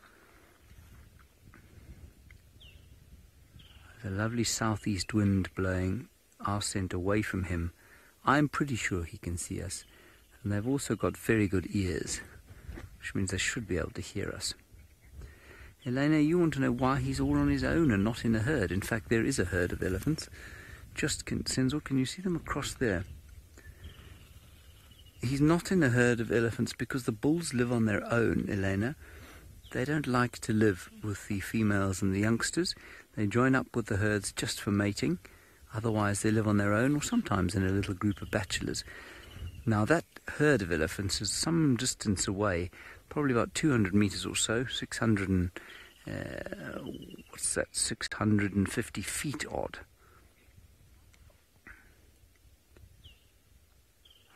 There's a lovely southeast wind blowing our scent away from him. I'm pretty sure he can see us, and they've also got very good ears, which means they should be able to hear us. Elena, you want to know why he's all on his own and not in a herd. In fact, there is a herd of elephants. Senzo, can you see them across there? He's not in a herd of elephants because the bulls live on their own, Elena. They don't like to live with the females and the youngsters. They join up with the herds just for mating. Otherwise, they live on their own or sometimes in a little group of bachelors. Now, that herd of elephants is some distance away, probably about 200 meters or so, 650 feet odd.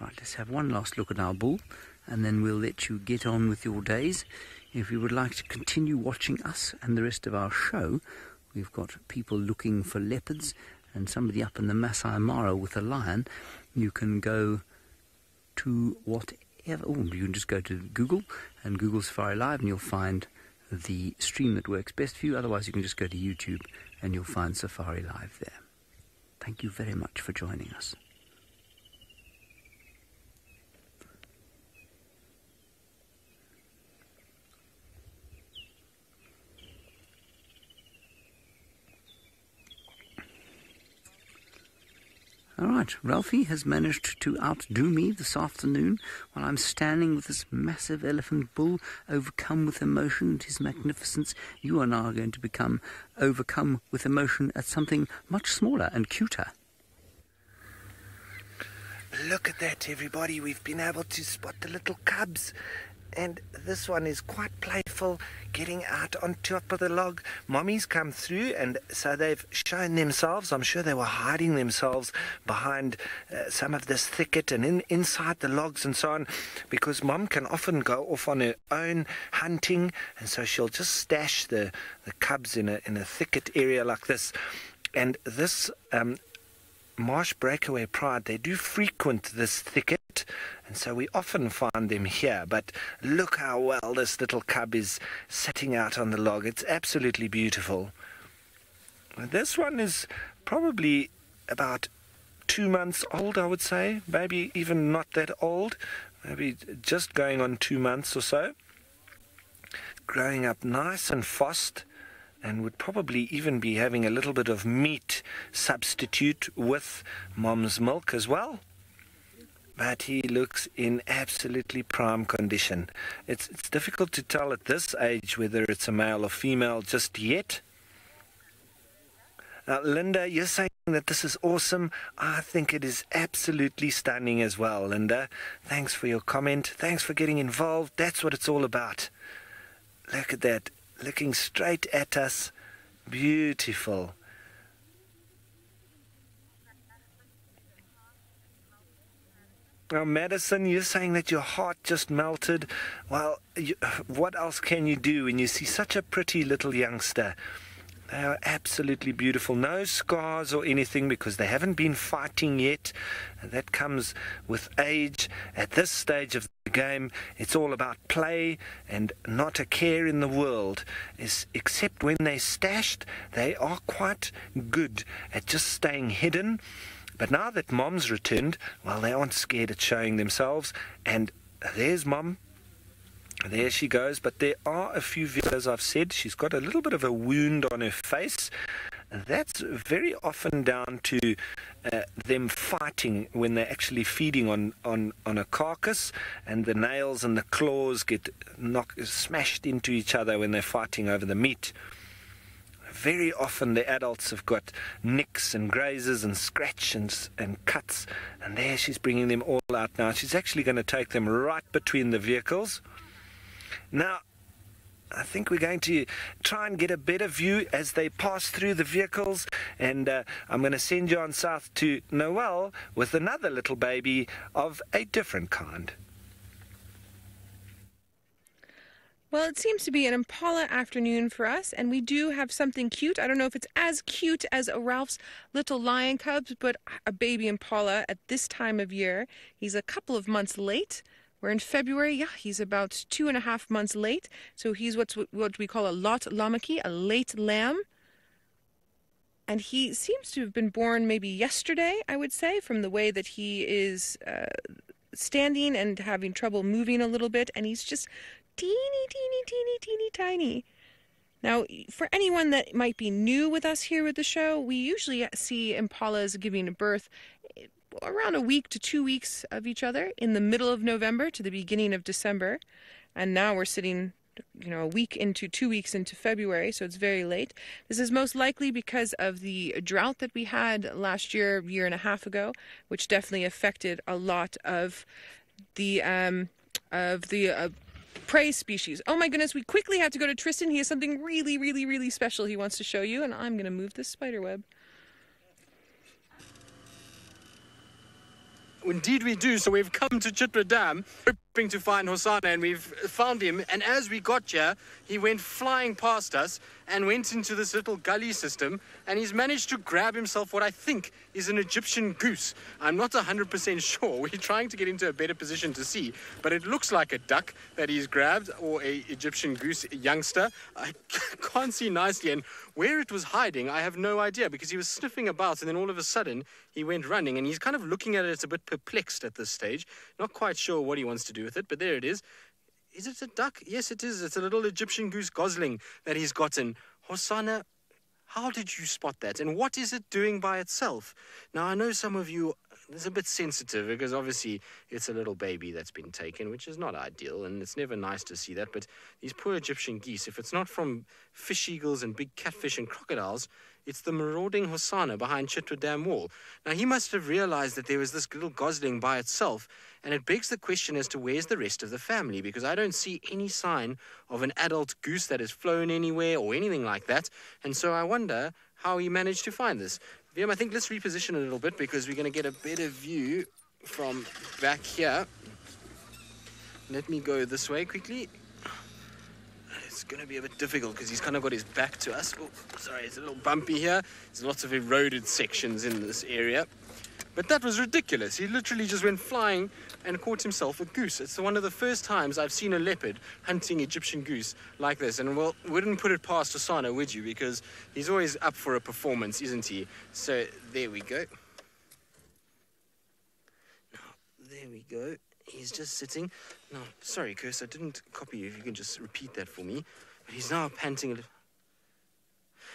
Right, let's have one last look at our bull, and then we'll let you get on with your days. If you would like to continue watching us and the rest of our show, we've got people looking for leopards and somebody up in the Maasai Mara with a lion. You can go to whatever, you can just go to Google and Google Safari Live and you'll find the stream that works best for you. Otherwise, you can just go to YouTube and you'll find Safari Live there. Thank you very much for joining us. All right, Ralphie has managed to outdo me this afternoon while I'm standing with this massive elephant bull, overcome with emotion and his magnificence. You are now going to become overcome with emotion at something much smaller and cuter. Look at that, everybody. We've been able to spot the little cubs. And this one is quite playful, getting out on top of the log. Mommy's come through, and so they've shown themselves. I'm sure they were hiding themselves behind some of this thicket and inside the logs and so on, because Mom can often go off on her own hunting, and so she'll just stash the cubs in a thicket area like this. And this marsh breakaway pride, they do frequent this thicket, and so we often find them here. But look how well this little cub is sitting out on the log. It's absolutely beautiful. This one is probably about 2 months old, I would say, maybe even not that old, maybe just going on 2 months or so, growing up nice and fast, and would probably even be having a little bit of meat substitute with Mom's milk as well. But he looks in absolutely prime condition. It's difficult to tell at this age whether it's a male or female just yet. Now, Linda, you're saying that this is awesome. I think it is absolutely stunning as well, Linda. Thanks for your comment. Thanks for getting involved. That's what it's all about. Look at that. Looking straight at us. Beautiful. Now, Madison, you're saying that your heart just melted. Well, what else can you do when you see such a pretty little youngster? They are absolutely beautiful. No scars or anything because they haven't been fighting yet. And that comes with age. At this stage of the game, it's all about play and not a care in the world. Except when they're stashed, they are quite good at just staying hidden. But now that Mom's returned, well, they aren't scared at showing themselves. And there's Mom. There she goes, but there are a few videos, as I've said. She's got a little bit of a wound on her face. That's very often down to them fighting when they're actually feeding on a carcass, and the nails and the claws get smashed into each other when they're fighting over the meat. Very often the adults have got nicks and grazes and scratches and cuts, and there she's bringing them all out now. She's actually going to take them right between the vehicles. Now, I think we're going to try and get a better view as they pass through the vehicles, and I'm going to send you on south to Noel with another little baby of a different kind. Well, it seems to be an impala afternoon for us, and we do have something cute. I don't know if it's as cute as Ralph's little lion cubs, but a baby impala at this time of year. He's a couple of months late. We're in February. Yeah, he's about 2.5 months late. So he's what we call a lot lamaki, a late lamb. And he seems to have been born maybe yesterday, I would say, from the way that he is standing and having trouble moving a little bit. And he's just teeny tiny. Now, for anyone that might be new with us here with the show, we usually see impalas giving birth around a week to 2 weeks of each other in the middle of November to the beginning of December. And now we're sitting, a week into 2 weeks into February, so it's very late. This is most likely because of the drought that we had last year and a half ago, which definitely affected a lot of the prey species. Oh my goodness, we quickly have to go to Tristan. He has something really special he wants to show you, and I'm going to move this spider web. Indeed we do. So we've come to Chitwa Dam, hoping to find Hosana, and we've found him. And as we got here, he went flying past us and went into this little gully system, and he's managed to grab himself what I think is an Egyptian goose. I'm not 100% sure. We're trying to get into a better position to see, but it looks like a duck that he's grabbed, or a Egyptian goose youngster. I can't see nicely, and where it was hiding, I have no idea, because he was sniffing about, and then all of a sudden he went running, and he's kind of looking at it a bit perplexed at this stage. Not quite sure what he wants to do with it, but there it is. Is it a duck? Yes, it is. It's a little Egyptian goose gosling that he's gotten. Hosana, how did you spot that? And what is it doing by itself? Now, I know some of you is a bit sensitive because obviously it's a little baby that's been taken, which is not ideal, and it's never nice to see that. But these poor Egyptian geese, if it's not from fish eagles and big catfish and crocodiles, it's the marauding Hosana behind Chitwa Dam Wall. Now, he must have realized that there was this little gosling by itself, and it begs the question as to where's the rest of the family, because I don't see any sign of an adult goose that has flown anywhere or anything like that. And so I wonder how he managed to find this. Liam, I think let's reposition a little bit because we're going to get a better view from back here. Let me go this way quickly. It's going to be a bit difficult because he's kind of got his back to us. Oh, sorry, it's a little bumpy here. There's lots of eroded sections in this area. But that was ridiculous. He literally just went flying and caught himself a goose. It's one of the first times I've seen a leopard hunting Egyptian goose like this. And, well, wouldn't put it past Hosana, would you? Because he's always up for a performance, isn't he? So there we go. Now, there we go. He's just sitting. Now, sorry, Curse, I didn't copy you. If you can just repeat that for me. But he's now panting a little.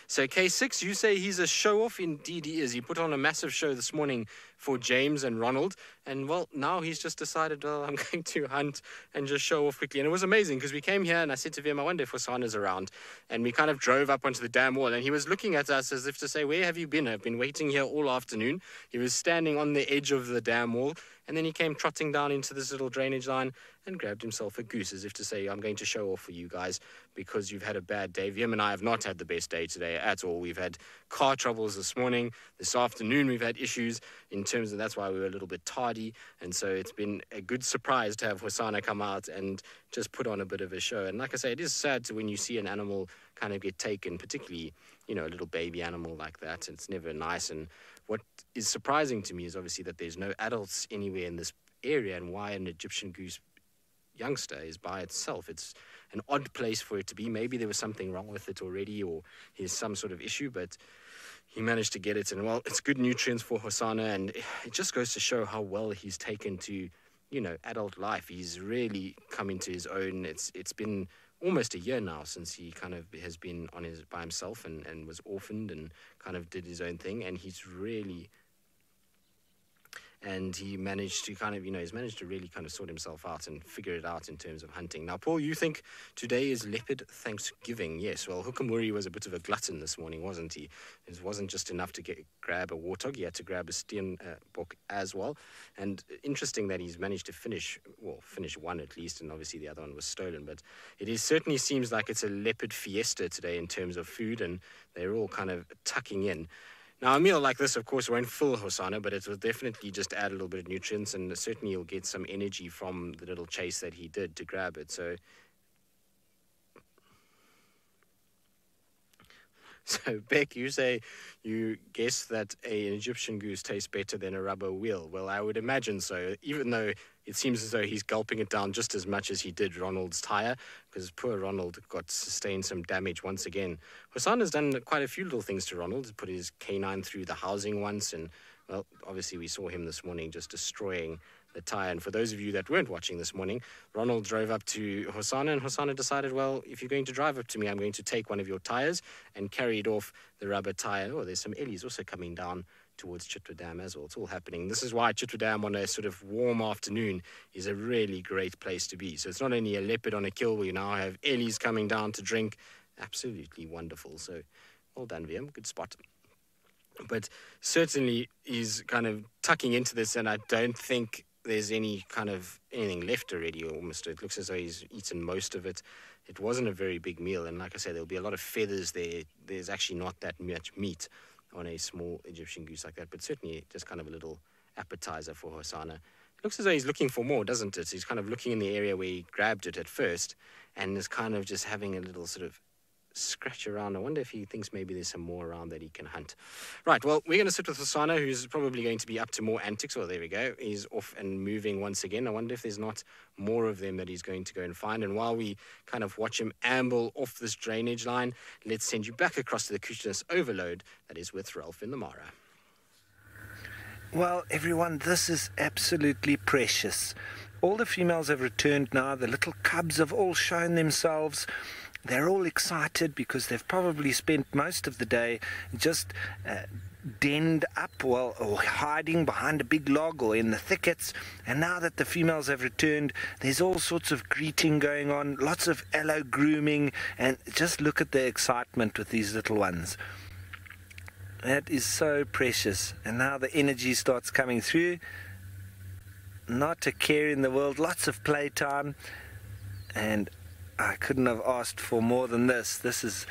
So K6, you say he's a show-off? Indeed he is. He put on a massive show this morning for James and Ronald. And, well, now he's just decided, well, I'm going to hunt and just show off quickly. And it was amazing because we came here and I said to him, I wonder if Hosana's around. And we kind of drove up onto the dam wall. And he was looking at us as if to say, where have you been? I've been waiting here all afternoon. He was standing on the edge of the dam wall. And then he came trotting down into this little drainage line and grabbed himself a goose, as if to say, I'm going to show off for you guys because you've had a bad day. Liam and I have not had the best day today at all. We've had car troubles this morning. This afternoon we've had issues. in terms of that's why we were a little bit tardy. And so it's been a good surprise to have Hosanna come out and just put on a bit of a show. And like I say, it is sad to when you see an animal kind of get taken, particularly, you know, a little baby animal like that. It's never nice. And what is surprising to me is obviously that there's no adults anywhere in this area, and why an Egyptian goose youngster is by itself. It's an odd place for it to be. Maybe there was something wrong with it already, or there's some sort of issue, but he managed to get it. And well, it's good nutrients for Hosanna, and it just goes to show how well he's taken to, you know, adult life. He's really come into his own. It's been almost a year now since he kind of has been by himself and was orphaned and kind of did his own thing, and he's really... And he managed to kind of, you know, he's managed to really kind of sort himself out and figure it out in terms of hunting. Now, Paul, you think today is Leopard Thanksgiving. Yes, well, Hukamuri was a bit of a glutton this morning, wasn't he? It wasn't just enough to grab a warthog. He had to grab a steenbok as well. And interesting that he's managed to finish one at least, and obviously the other one was stolen. But it certainly seems like it's a leopard fiesta today in terms of food, and they're all kind of tucking in. Now, a meal like this, of course, won't fill Hosanna, but it will definitely just add a little bit of nutrients, and certainly he'll get some energy from the little chase that he did to grab it. So Beck, you say you guess that an Egyptian goose tastes better than a rubber wheel. Well, I would imagine so, even though it seems as though he's gulping it down just as much as he did Ronald's tire, because poor Ronald sustained some damage once again. Hosanna's done quite a few little things to Ronald. He put his canine through the housing once, and, well, obviously we saw him this morning just destroying the tire. And for those of you that weren't watching this morning, Ronald drove up to Hosanna, and Hosanna decided, well, if you're going to drive up to me, I'm going to take one of your tires, and carried off the rubber tire. Oh, there's some ellies also coming down towards Chitwa Dam as well. It's all happening. This is why Chitwa Dam on a sort of warm afternoon is a really great place to be. So it's not only a leopard on a kill, we now have ellies coming down to drink. Absolutely wonderful. So well done, VM. Good spot. But certainly he's kind of tucking into this, and I don't think there's anything left already. Almost, it looks as though he's eaten most of it. It wasn't a very big meal, and like I said, there'll be a lot of feathers there. There's actually not that much meat on a small Egyptian goose like that, but certainly just kind of a little appetizer for Hosanna. It looks as though he's looking for more, doesn't it? He's kind of looking in the area where he grabbed it at first, and is kind of just having a little sort of scratch around. I wonder if he thinks maybe there's some more around that he can hunt. Right, well, we're going to sit with Hosanna, who's probably going to be up to more antics. Well, there we go. He's off and moving once again. I wonder if there's not more of them that he's going to go and find. And while we kind of watch him amble off this drainage line, let's send you back across to the Kushnas Overload that is with Ralph in the Mara. Well, everyone, this is absolutely precious. All the females have returned now. The little cubs have all shown themselves. They're all excited because they've probably spent most of the day just denned up, or hiding behind a big log or in the thickets. And now that the females have returned, there's all sorts of greeting going on, lots of allo grooming, and just look at the excitement with these little ones. That is so precious. And now the energy starts coming through. Not a care in the world, lots of playtime, and I couldn't have asked for more than this. This is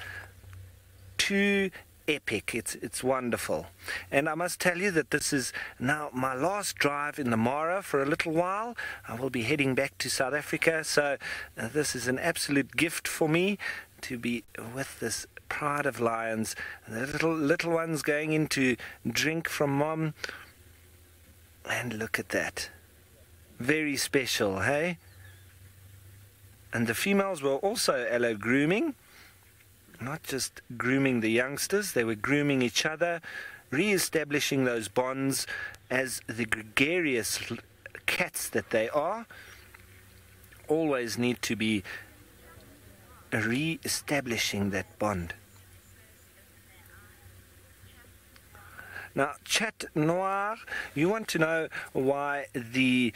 too epic. It's wonderful. And I must tell you that this is now my last drive in the Mara for a little while. I will be heading back to South Africa, so this is an absolute gift for me to be with this pride of lions. The little ones going in to drink from Mom. And look at that. Very special, hey? And the females were also allo grooming, not just grooming the youngsters, they were grooming each other, re-establishing those bonds as the gregarious cats that they are, always need to be re-establishing that bond. Now, Chat Noir, you want to know why the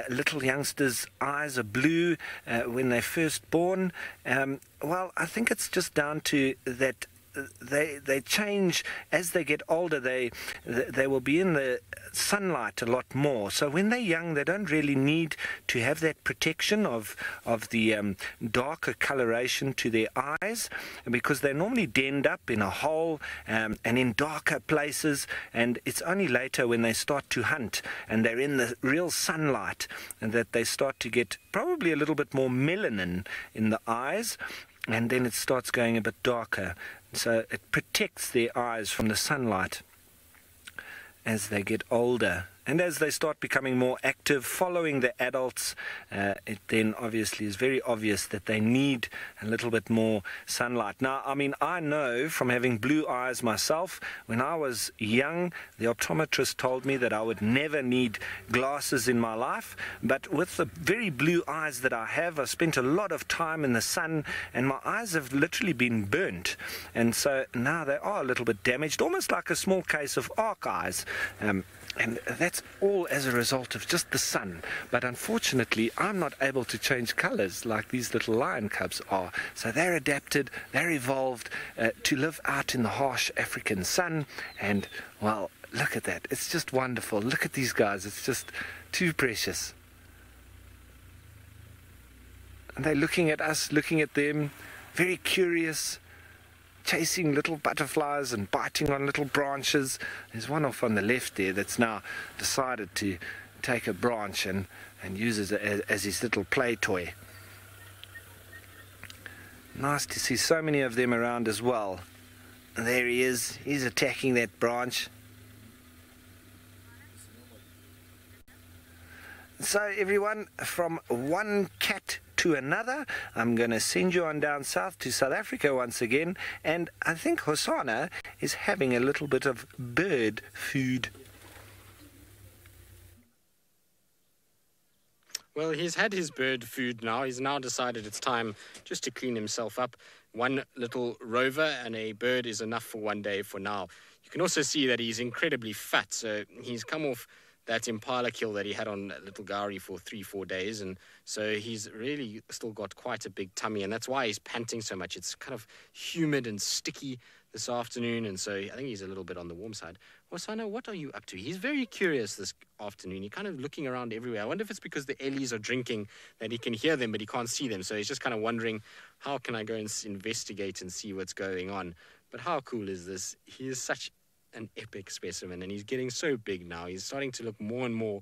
little youngsters' eyes are blue when they're first born? Well, I think it's just down to that they change as they get older. They will be in the sunlight a lot more. So when they're young, they don't really need to have that protection of the darker coloration to their eyes, because they're normally denned up in a hole and in darker places. And it's only later when they start to hunt and they're in the real sunlight and that they start to get probably a little bit more melanin in the eyes, and then it starts going a bit darker. So it protects their eyes from the sunlight as they get older. And as they start becoming more active, following the adults, it then obviously is very obvious that they need a little bit more sunlight. Now, I mean, I know from having blue eyes myself, when I was young, the optometrist told me that I would never need glasses in my life. But with the very blue eyes that I have, I spent a lot of time in the sun, and my eyes have literally been burnt. And so now they are a little bit damaged, almost like a small case of arc eyes. And that's all as a result of just the sun. But unfortunately, I'm not able to change colors like these little lion cubs are. So they're adapted, they're evolved to live out in the harsh African sun. And, well, look at that. It's just wonderful. Look at these guys. It's just too precious. And they're looking at us, looking at them, very curious, chasing little butterflies and biting on little branches. There's one off on the left there that's now decided to take a branch and uses it as his little play toy. Nice to see so many of them around as well. And there he is. He's attacking that branch. So everyone, from one cat to another, I'm going to send you on down south to South Africa once again, and I think Hosana is having a little bit of bird food. Well, he's had his bird food now. He's now decided it's time just to clean himself up. One little rover and a bird is enough for one day for now. You can also see that he's incredibly fat, so he's come off that impala kill that he had on Little Gowrie for 3-4 days, and so he's really still got quite a big tummy, and that's why he's panting so much. It's kind of humid and sticky this afternoon, and so I think he's a little bit on the warm side. Hosana, what are you up to? He's very curious this afternoon. He's kind of looking around everywhere. I wonder if it's because the ellies are drinking that he can hear them, but he can't see them, so he's just kind of wondering, how can I go and investigate and see what's going on? But how cool is this? He is such an epic specimen, and he's getting so big now. He's starting to look more and more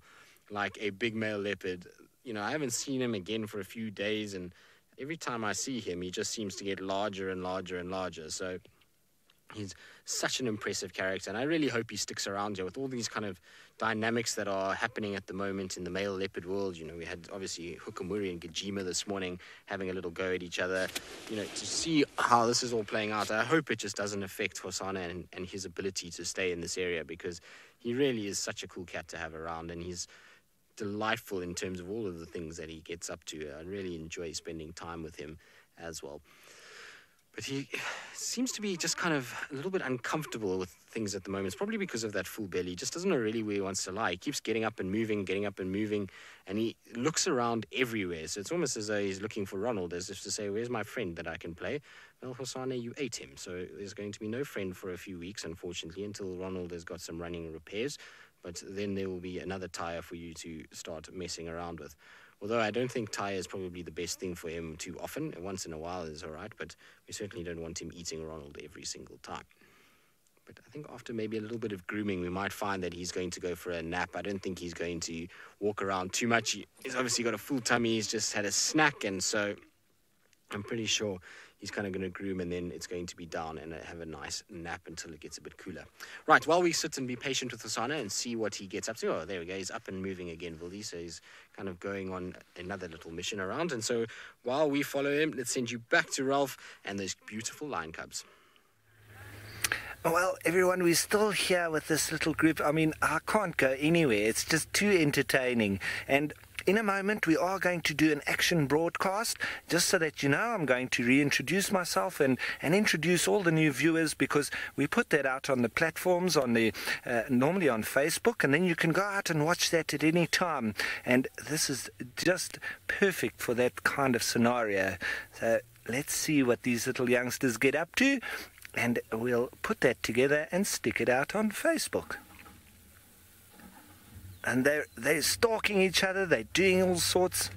like a big male leopard. You know, I haven't seen him again for a few days, and every time I see him, he just seems to get larger and larger and larger. So he's such an impressive character, and I really hope he sticks around here with all these kind of dynamics that are happening at the moment in the male leopard world. You know, we had obviously Hukumuri and Gajima this morning having a little go at each other. You know, to see how this is all playing out, I hope it just doesn't affect Hosana and his ability to stay in this area, because he really is such a cool cat to have around, and he's delightful in terms of all of the things that he gets up to. I really enjoy spending time with him as well. But he seems to be just kind of a little bit uncomfortable with things at the moment. It's probably because of that full belly. He just doesn't know really where he wants to lie. He keeps getting up and moving, and he looks around everywhere. So it's almost as though he's looking for Ronald, as if to say, where's my friend that I can play? Well, Hosana, you ate him. So there's going to be no friend for a few weeks, unfortunately, until Ronald has got some running repairs. But then there will be another tire for you to start messing around with. Although I don't think tire is probably the best thing for him too often. Once in a while is all right, but we certainly don't want him eating Ronald every single time. But I think after maybe a little bit of grooming, we might find that he's going to go for a nap. I don't think he's going to walk around too much. He's obviously got a full tummy. He's just had a snack, and so I'm pretty sure he's kind of going to groom, and then it's going to be down and have a nice nap until it gets a bit cooler. Right, while we sit and be patient with Hosana and see what he gets up to. Oh, there we go. He's up and moving again, Vildi. So he's kind of going on another little mission around. And so while we follow him, let's send you back to Ralph and those beautiful lion cubs. Well, everyone, we're still here with this little group. I mean, I can't go anywhere. It's just too entertaining. And in a moment, we are going to do an action broadcast. Just so that you know, I'm going to reintroduce myself and introduce all the new viewers, because we put that out on the platforms, on the normally on Facebook, and then you can go out and watch that at any time. And this is just perfect for that kind of scenario. So let's see what these little youngsters get up to. and we'll put that together and stick it out on Facebook. And they're stalking each other, they're doing all sorts.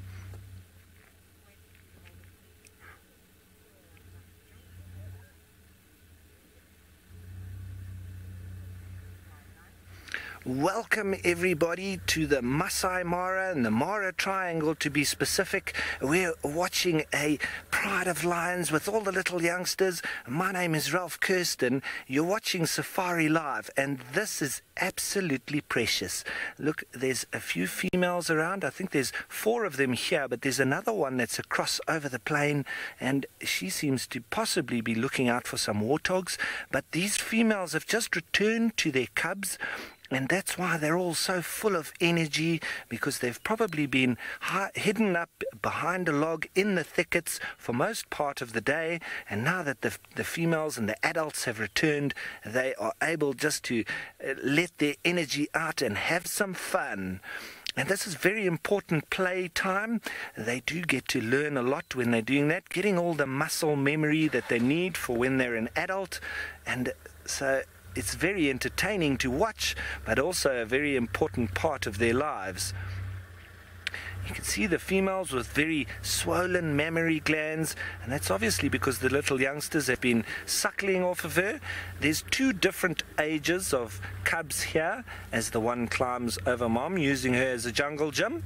Welcome everybody to the Maasai Mara and the Mara Triangle, to be specific. We're watching a pride of lions with all the little youngsters. My name is Ralph Kirsten. You're watching Safari Live, and this is absolutely precious. Look, there's a few females around. I think there's 4 of them here, but there's another one that's across over the plain, and she seems to possibly be looking out for some warthogs. But these females have just returned to their cubs, and that's why they're all so full of energy, because they've probably been hidden up behind a log in the thickets for most part of the day. And now that the females and the adults have returned, they are able just to let their energy out and have some fun. And this is very important play time. They do get to learn a lot when they're doing that, getting all the muscle memory that they need for when they're an adult. And so it's very entertaining to watch, but also a very important part of their lives. You can see the females with very swollen mammary glands, and that's obviously because the little youngsters have been suckling off of her. There's 2 different ages of cubs here as the one climbs over mom, using her as a jungle gym.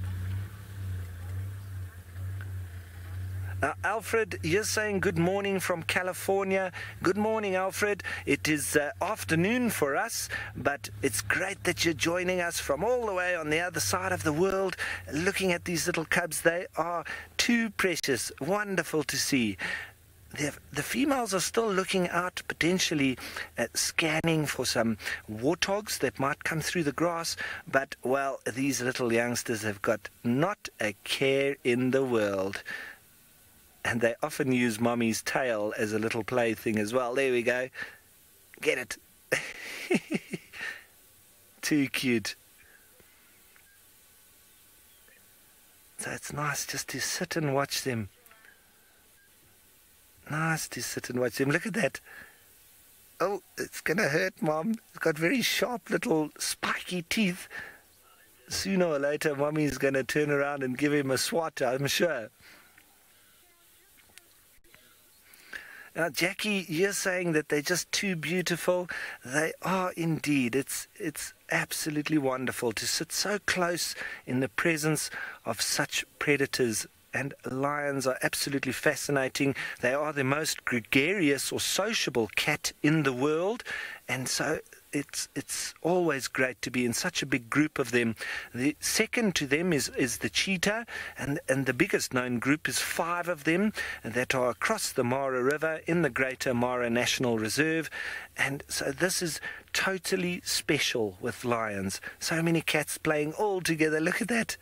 Alfred, you're saying good morning from California. Good morning, Alfred. It is afternoon for us, but it's great that you're joining us from all the way on the other side of the world, looking at these little cubs. They are too precious, wonderful to see. The females are still looking out, potentially scanning for some warthogs that might come through the grass, but, well, these little youngsters have got not a care in the world. And they often use mommy's tail as a little plaything as well. There we go. Get it. Too cute. So it's nice just to sit and watch them. Nice to sit and watch them. Look at that. Oh, it's going to hurt, Mom. It's got very sharp little spiky teeth. Sooner or later, Mommy's going to turn around and give him a swat, I'm sure. Now, Jackie, you're saying that they're just too beautiful. They are indeed. It's absolutely wonderful to sit so close in the presence of such predators. And lions are absolutely fascinating. They are the most gregarious or sociable cat in the world. And so it's always great to be in such a big group of them. The second to them is the cheetah, and the biggest known group is 5 of them that are across the Mara River in the Greater Mara National Reserve. And so this is totally special with lions. So many cats playing all together. Look at that.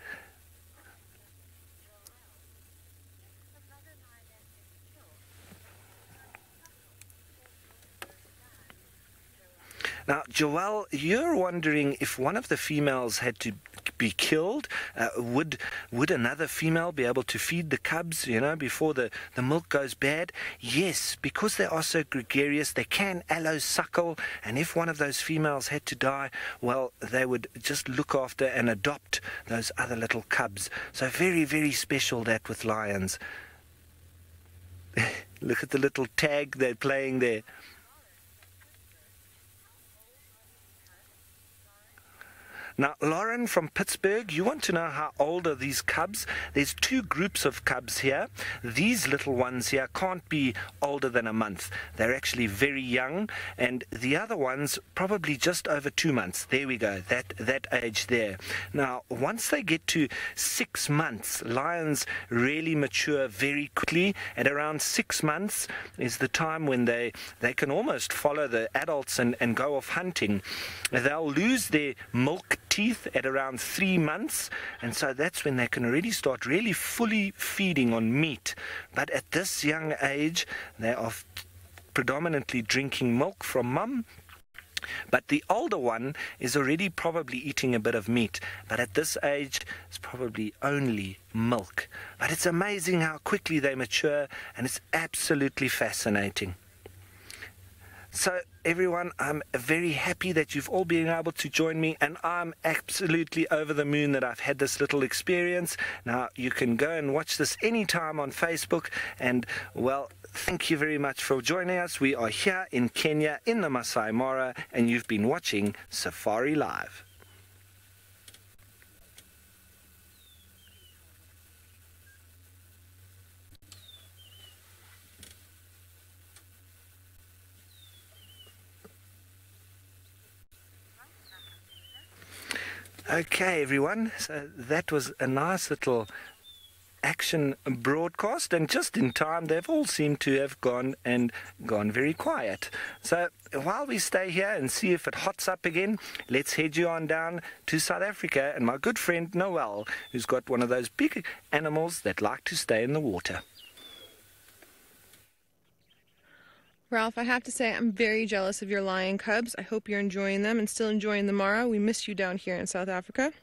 Now, Joelle, you're wondering if one of the females had to be killed, would another female be able to feed the cubs, before the milk goes bad? Yes, because they are so gregarious, they can allo-suckle, and if one of those females had to die, well, they would just look after and adopt those other little cubs. So very, very special, that with lions. Look at the little tag they're playing there. Now, Lauren from Pittsburgh, you want to know how old are these cubs? There's 2 groups of cubs here. These little ones here can't be older than a month. They're actually very young, and the other ones probably just over 2 months. There we go, that age there. Now, once they get to 6 months, lions really mature very quickly. At around 6 months is the time when they can almost follow the adults and go off hunting. They'll lose their milk teeth at around 3 months, and so that's when they can already start really fully feeding on meat. But at this young age, they are predominantly drinking milk from mum. But the older one is already probably eating a bit of meat. But at this age, it's probably only milk. But it's amazing how quickly they mature, and it's absolutely fascinating. So everyone, I'm very happy that you've all been able to join me, and I'm absolutely over the moon that I've had this little experience. Now, you can go and watch this anytime on Facebook, and, well, thank you very much for joining us. We are here in Kenya, in the Maasai Mara, and you've been watching Safari Live. Okay, everyone, so that was a nice little action broadcast, and just in time they've all seemed to have gone very quiet. So while we stay here and see if it hots up again, let's head you on down to South Africa and my good friend Noel, who's got one of those big animals that like to stay in the water. Ralph, I have to say I'm very jealous of your lion cubs. I hope you're enjoying them and still enjoying the Mara. We miss you down here in South Africa.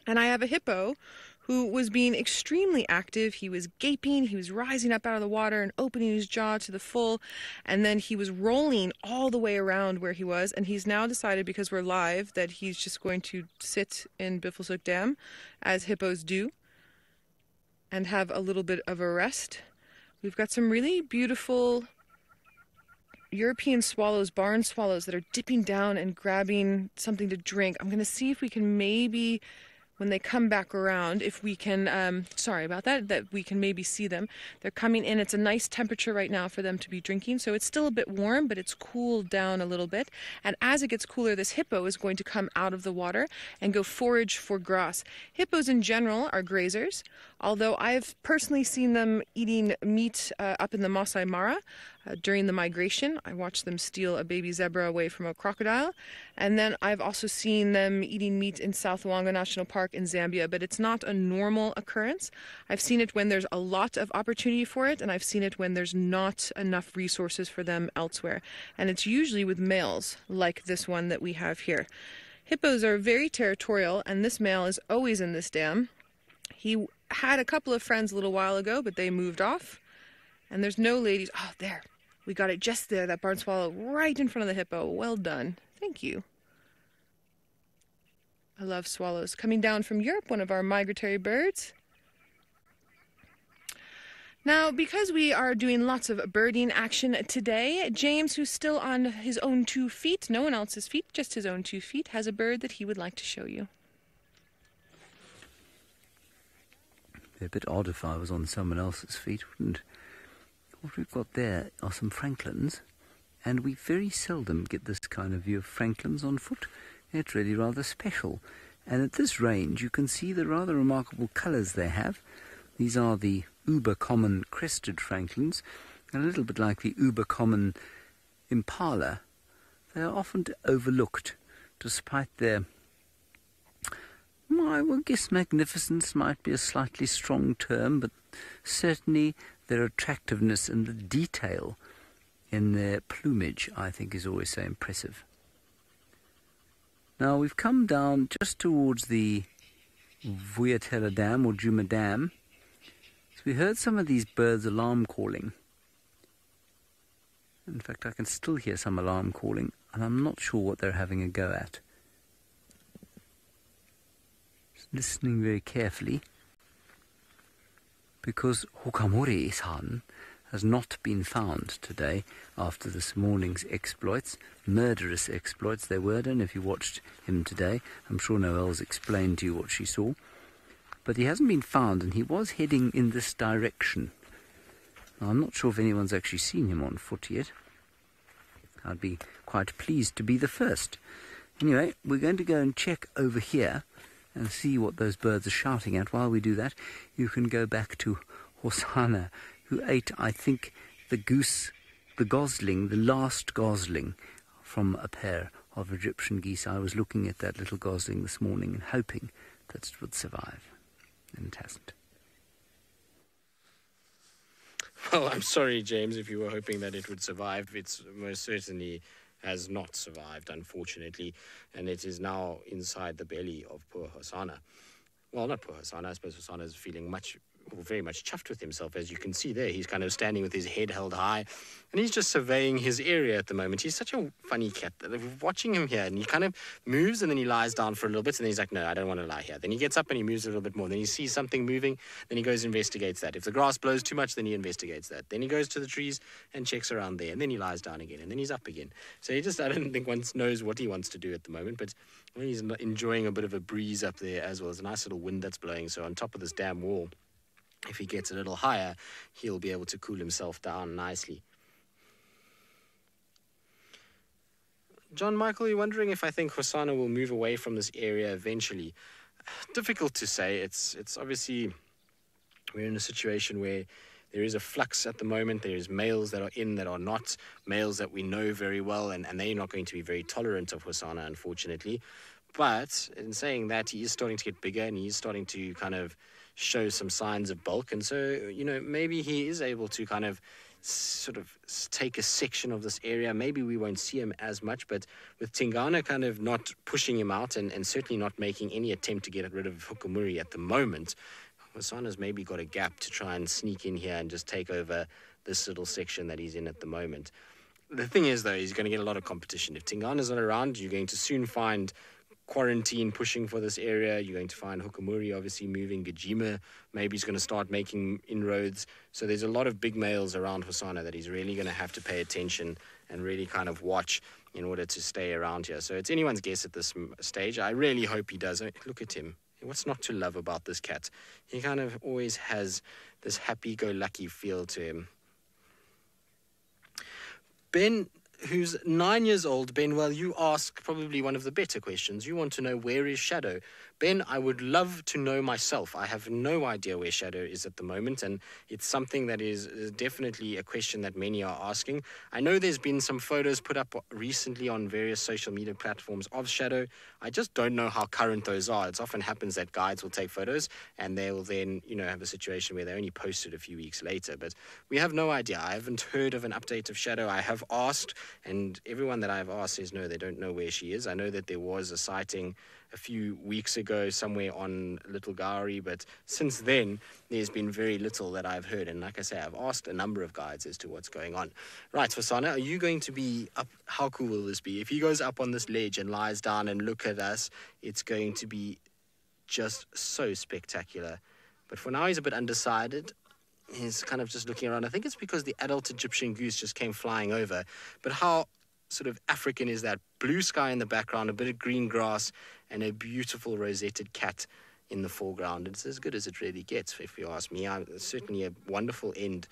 And I have a hippo who was being extremely active. He was gaping, he was rising up out of the water and opening his jaw to the full, and then he was rolling all the way around where he was, and he's now decided, because we're live, that he's just going to sit in Buffelshoek Dam, as hippos do, and have a little bit of a rest. We've got some really beautiful European swallows, barn swallows, that are dipping down and grabbing something to drink. I'm going to see if we can maybe, when they come back around, if we can, sorry about that we can maybe see them. They're coming in. It's a nice temperature right now for them to be drinking, so it's still a bit warm, but it's cooled down a little bit. And as it gets cooler, this hippo is going to come out of the water and go forage for grass. Hippos in general are grazers, although I've personally seen them eating meat up in the Maasai Mara. During the migration, I watched them steal a baby zebra away from a crocodile, and then I've also seen them eating meat in South Kruger National Park in Zambia, but it's not a normal occurrence. I've seen it when there's a lot of opportunity for it, and I've seen it when there's not enough resources for them elsewhere, and it's usually with males like this one that we have here. Hippos are very territorial, and this male is always in this dam. He had a couple of friends a little while ago, but they moved off, and there's no ladies. Oh, there. We got it just there, that barn swallow right in front of the hippo. Well done. Thank you. I love swallows. Coming down from Europe, one of our migratory birds. Now, because we are doing lots of birding action today, James, who's still on his own 2 feet, no one else's feet, just his own 2 feet, has a bird that he would like to show you. It'd be a bit odd if I was on someone else's feet, wouldn't it? What we've got there are some francolins, and we very seldom get this kind of view of francolins on foot. It's really rather special. And at this range you can see the rather remarkable colours they have. These are the uber-common crested francolins, a little bit like the uber-common impala. They are often overlooked, despite their, I would guess magnificence might be a slightly strong term, but certainly their attractiveness and the detail in their plumage, I think, is always so impressive. Now, we've come down just towards the Vuyatela Dam, or Djuma Dam. So we heard some of these birds alarm calling. In fact, I can still hear some alarm calling, and I'm not sure what they're having a go at. Just listening very carefully, because Hukamori-san has not been found today after this morning's exploits, murderous exploits they were. I don't know if you watched him today. I'm sure Noelle's explained to you what she saw. But he hasn't been found, and he was heading in this direction. Now, I'm not sure if anyone's actually seen him on foot yet. I'd be quite pleased to be the first. Anyway, we're going to go and check over here and see what those birds are shouting at. While we do that, you can go back to Hosanna, who ate, I think, the goose, the gosling, the last gosling from a pair of Egyptian geese. I was looking at that little gosling this morning and hoping that it would survive, and it hasn't. Well, I'm sorry, James, if you were hoping that it would survive. It's most certainly has not survived, unfortunately, and it is now inside the belly of poor Hosanna. Well, not poor Hosanna. I suppose Hosanna is feeling much very much chuffed with himself. As you can see there, he's kind of standing with his head held high, and he's just surveying his area at the moment. He's such a funny cat. Watching him here, and he kind of moves, and then he lies down for a little bit, and then he's like, no, I don't want to lie here. Then he gets up and he moves a little bit more. Then he sees something moving, then he goes and investigates that. If the grass blows too much, then he investigates that. Then he goes to the trees and checks around there, and then he lies down again, and then he's up again. So he just, I don't think, once knows what he wants to do at the moment, but he's enjoying a bit of a breeze up there as well. There's a nice little wind that's blowing, so on top of this damn wall, if he gets a little higher, he'll be able to cool himself down nicely. John Michael, you're wondering if I think Hosana will move away from this area eventually. Difficult to say. It's obviously, we're in a situation where there is a flux at the moment. There is males that are in that are not, males that we know very well, and they're not going to be very tolerant of Hosana, unfortunately. But in saying that, he is starting to get bigger, and he is starting to kind of show some signs of bulk. And so, maybe he is able to kind of sort of take a section of this area. Maybe we won't see him as much, but with Tingana kind of not pushing him out and certainly not making any attempt to get rid of Hukumuri at the moment, Hosana's maybe got a gap to try and sneak in here and just take over this little section that he's in at the moment. The thing is, though, he's going to get a lot of competition. If Tingana's not around, you're going to soon find Quarantine pushing for this area. You're going to find Hukumuri obviously moving. Gajima maybe he's going to start making inroads. So there's a lot of big males around Hosana that he's really going to have to pay attention and really kind of watch in order to stay around here. So it's anyone's guess at this stage. I really hope he does. Look at him. What's not to love about this cat? He kind of always has this happy-go-lucky feel to him. Ben, who's 9 years old, Ben, well, you ask probably one of the better questions. You want to know, where is Shadow? Ben, I would love to know myself. I have no idea where Shadow is at the moment, and it's something that is definitely a question that many are asking. I know there's been some photos put up recently on various social media platforms of Shadow. I just don't know how current those are. It often happens that guides will take photos, and they will then, have a situation where they only posted a few weeks later. But we have no idea. I haven't heard of an update of Shadow. I have asked, and everyone that I've asked says no, they don't know where she is. I know that there was a sighting a few weeks ago somewhere on Little Gowrie, but since then there's been very little that I've heard. And like I say, I've asked a number of guides as to what's going on. Right, Hosana, are you going to be up? How cool will this be? If he goes up on this ledge and lies down and look at us, it's going to be just so spectacular. But for now, he's a bit undecided. He's kind of just looking around. I think it's because the adult Egyptian goose just came flying over. But how sort of African is that? Blue sky in the background, a bit of green grass, and a beautiful rosetted cat in the foreground. It's as good as it really gets, if you ask me. It's certainly a wonderful end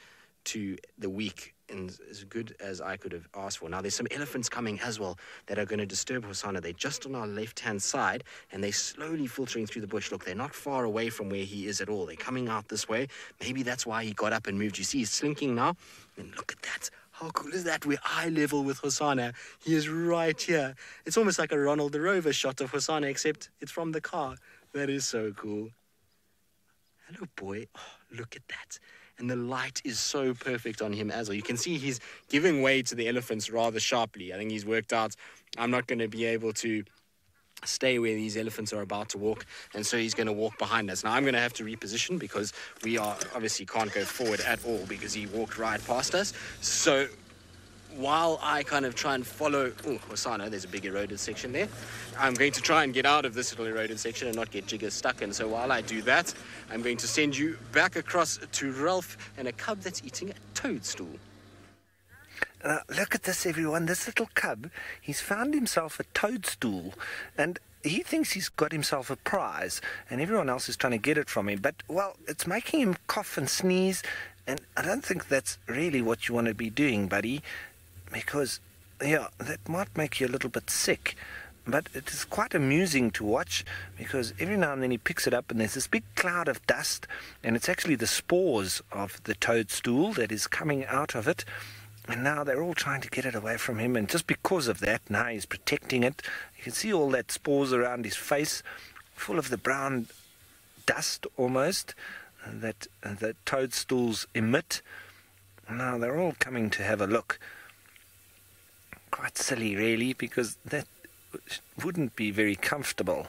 to the week, and as good as I could have asked for. Now, there's some elephants coming as well that are going to disturb Hosana. They're just on our left-hand side, and they're slowly filtering through the bush. Look, they're not far away from where he is at all. They're coming out this way. Maybe that's why he got up and moved. You see, he's slinking now. And look at that. How cool is that? We're eye level with Hosana. He is right here. It's almost like a Ronald the Rover shot of Hosana, except it's from the car. That is so cool. Hello, boy. Oh, look at that. And the light is so perfect on him as well. You can see he's giving way to the elephants rather sharply. I think he's worked out, I'm not going to be able to stay where these elephants are about to walk, and so he's going to walk behind us. Now I'm going to have to reposition because we are obviously can't go forward at all because he walked right past us. So while I kind of try and follow Hosana, there's a big eroded section there. I'm going to try and get out of this little eroded section and not get Jigger stuck. And so while I do that, I'm going to send you back across to Ralph and a cub that's eating a toadstool. Look at this, everyone. This little cub, he's found himself a toadstool, and he thinks he's got himself a prize, and everyone else is trying to get it from him. But, well, it's making him cough and sneeze, and I don't think that's really what you want to be doing, buddy, because, yeah, that might make you a little bit sick. But it is quite amusing to watch, because every now and then he picks it up and there's this big cloud of dust, and it's actually the spores of the toadstool that is coming out of it. And now they're all trying to get it away from him, and just because of that, now he's protecting it. You can see all that spores around his face, full of the brown dust almost that the toadstools emit. Now they're all coming to have a look. Quite silly, really, because that wouldn't be very comfortable.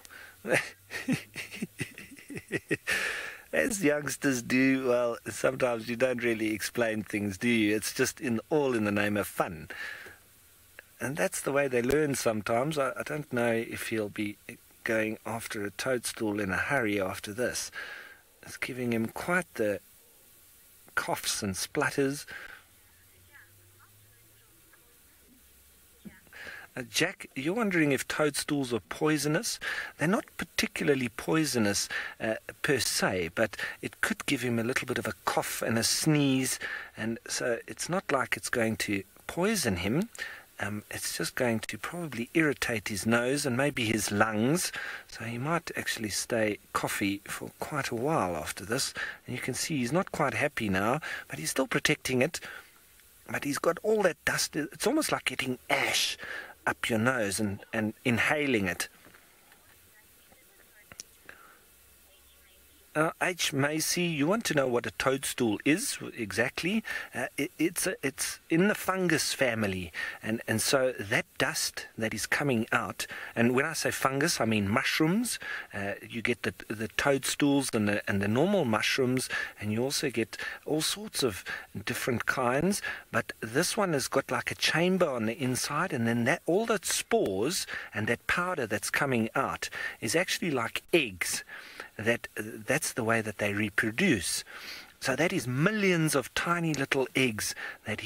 As youngsters do, well, sometimes you don't really explain things, do you? It's just all in the name of fun. And that's the way they learn sometimes. I don't know if he'll be going after a toadstool in a hurry after this. It's giving him quite the coughs and splutters. Jack, you're wondering if toadstools are poisonous? They're not particularly poisonous per se, but it could give him a little bit of a cough and a sneeze, and so it's not like it's going to poison him. It's just going to probably irritate his nose and maybe his lungs, so he might actually stay coughy for quite a while after this. And you can see he's not quite happy now, but he's still protecting it. But he's got all that dust. It's almost like getting ash up your nose and inhaling it. H. Macy, you want to know what a toadstool is exactly? It's in the fungus family, and so that dust that is coming out, and when I say fungus, I mean mushrooms. You get the toadstools and the normal mushrooms, and you also get all sorts of different kinds. But this one has got like a chamber on the inside, and then all that spores and that powder that's coming out is actually like eggs. That's the way that they reproduce. So that is millions of tiny little eggs that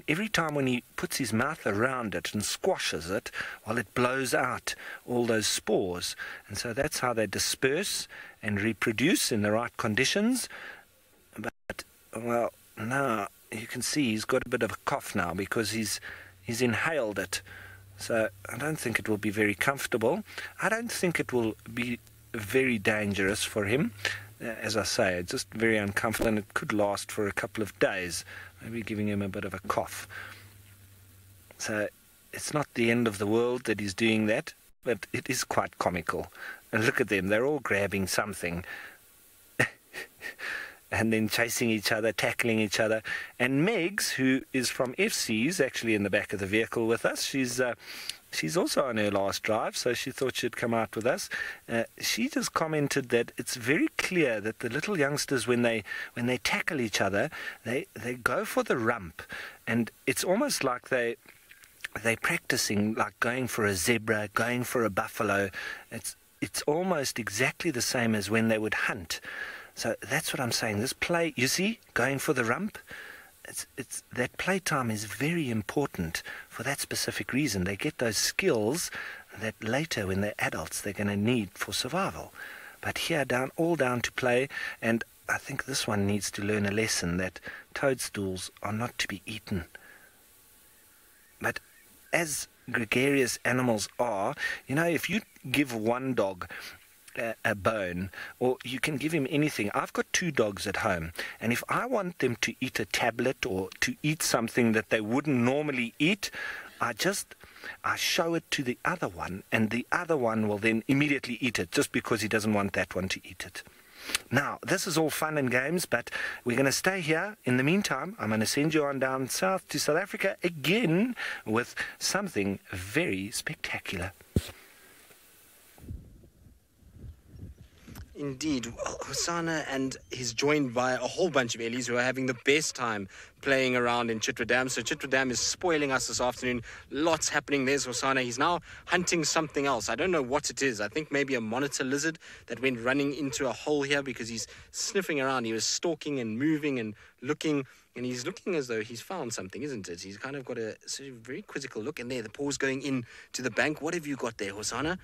every time when he puts his mouth around it and squashes it, well, it blows out all those spores. And so that's how they disperse and reproduce in the right conditions. But, well, now you can see he's got a bit of a cough now because he's inhaled it. So I don't think it will be very comfortable. I don't think it will be very dangerous for him. As I say, it's just very uncomfortable, and it could last for a couple of days, maybe giving him a bit of a cough. So it's not the end of the world that he's doing that, but it is quite comical. And look at them, they're all grabbing something and then chasing each other, tackling each other. And Megs, who is from FC, is actually in the back of the vehicle with us. She's also on her last drive, so she thought she'd come out with us. She just commented that it's very clear that the little youngsters, when they tackle each other, they go for the rump, and it's almost like they're practicing, like going for a zebra, going for a buffalo. It's almost exactly the same as when they would hunt. So that's what I'm saying. This play, you see, going for the rump. It's that playtime is very important for that specific reason. They get those skills that later, when they're adults, they're going to need for survival. But here, all down to play, and I think this one needs to learn a lesson that toadstools are not to be eaten. But as gregarious animals are, if you give one dog a bone, or you can give him anything. I've got 2 dogs at home, and if I want them to eat a tablet or to eat something that they wouldn't normally eat, I show it to the other one, and the other one will then immediately eat it, just because he doesn't want that one to eat it. Now, this is all fun and games, but we're going to stay here. In the meantime, I'm going to send you on down south to South Africa again with something very spectacular. Indeed. Well, Hosana and he's joined by a whole bunch of Ellies who are having the best time playing around in Chitwa Dam. So Chitwa Dam is spoiling us this afternoon. Lots happening. There's Hosana. He's now hunting something else. I don't know what it is. I think maybe a monitor lizard that went running into a hole here because he's sniffing around. He was stalking and moving and looking, and he's looking as though he's found something, isn't it? He's kind of got a sort of very quizzical look. And there, the paw's going in to the bank. What have you got there, Hosana?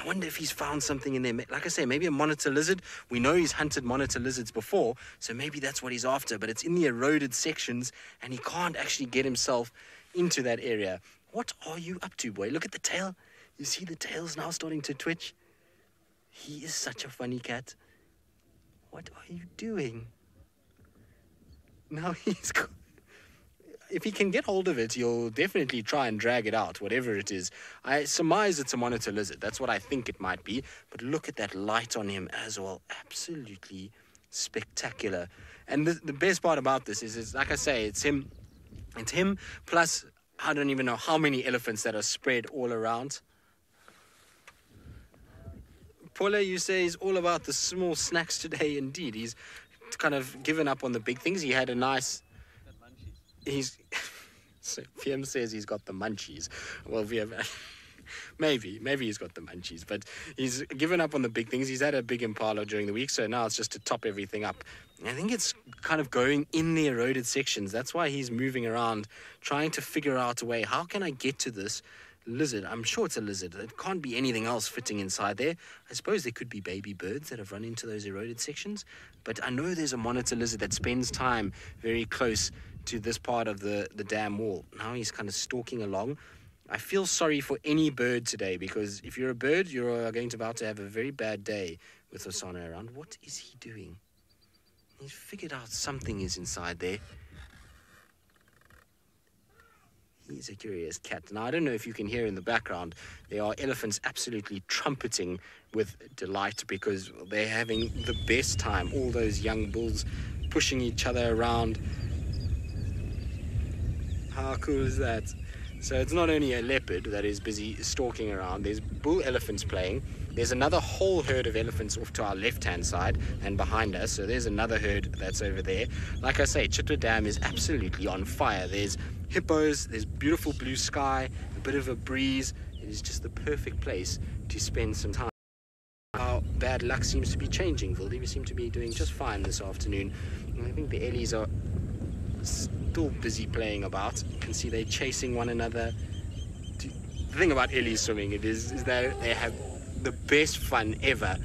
I wonder if he's found something in there. Like I say, maybe a monitor lizard. We know he's hunted monitor lizards before, so maybe that's what he's after. But it's in the eroded sections, and he can't actually get himself into that area. What are you up to, boy? Look at the tail. You see the tail's now starting to twitch. He is such a funny cat. What are you doing? Now he's got... If he can get hold of it, he'll definitely try and drag it out, whatever it is. I surmise it's a monitor lizard. That's what I think it might be. But look at that light on him as well. Absolutely spectacular. And the best part about this is, like I say, it's him. It's him plus, I don't even know how many elephants that are spread all around. Paula, you say he's all about the small snacks today. Indeed, he's kind of given up on the big things. He had a nice... He's... So Fiam says he's got the munchies. Well, Fiam... Maybe he's got the munchies, but he's given up on the big things. He's had a big impala during the week, so now it's just to top everything up. I think it's kind of going in the eroded sections. That's why he's moving around, trying to figure out a way. How can I get to this lizard? I'm sure it's a lizard. It can't be anything else fitting inside there. I suppose there could be baby birds that have run into those eroded sections, but I know there's a monitor lizard that spends time very close to this part of the dam wall. Now he's kind of stalking along. I feel sorry for any bird today, because if you're a bird, you're going to about to have a very bad day with Osana around. What is he doing? He's figured out something is inside there. He's a curious cat. Now, I don't know if you can hear in the background, there are elephants absolutely trumpeting with delight because they're having the best time. All those young bulls pushing each other around. How cool is that? So it's not only a leopard that is busy stalking around, there's bull elephants playing. There's another whole herd of elephants off to our left-hand side and behind us. So there's another herd that's over there. Like I say, Chitwa Dam is absolutely on fire. There's hippos, there's beautiful blue sky, a bit of a breeze. It is just the perfect place to spend some time. Our bad luck seems to be changing, Vildy. We seem to be doing just fine this afternoon. And I think the Ellies are still busy playing about. You can see they're chasing one another. The thing about Ellie swimming is that they have the best fun ever.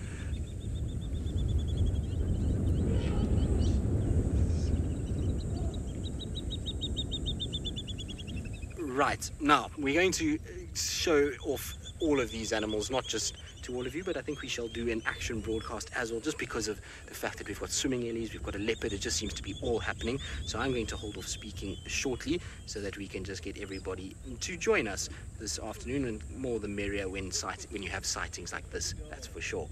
Right, now we're going to show off all of these animals, not just to all of you, but I think we shall do an action broadcast as well, just because of the fact that we've got swimming ellies, we've got a leopard. It just seems to be all happening. So I'm going to hold off speaking shortly so that we can just get everybody to join us this afternoon, and more the merrier when you have sightings like this, that's for sure.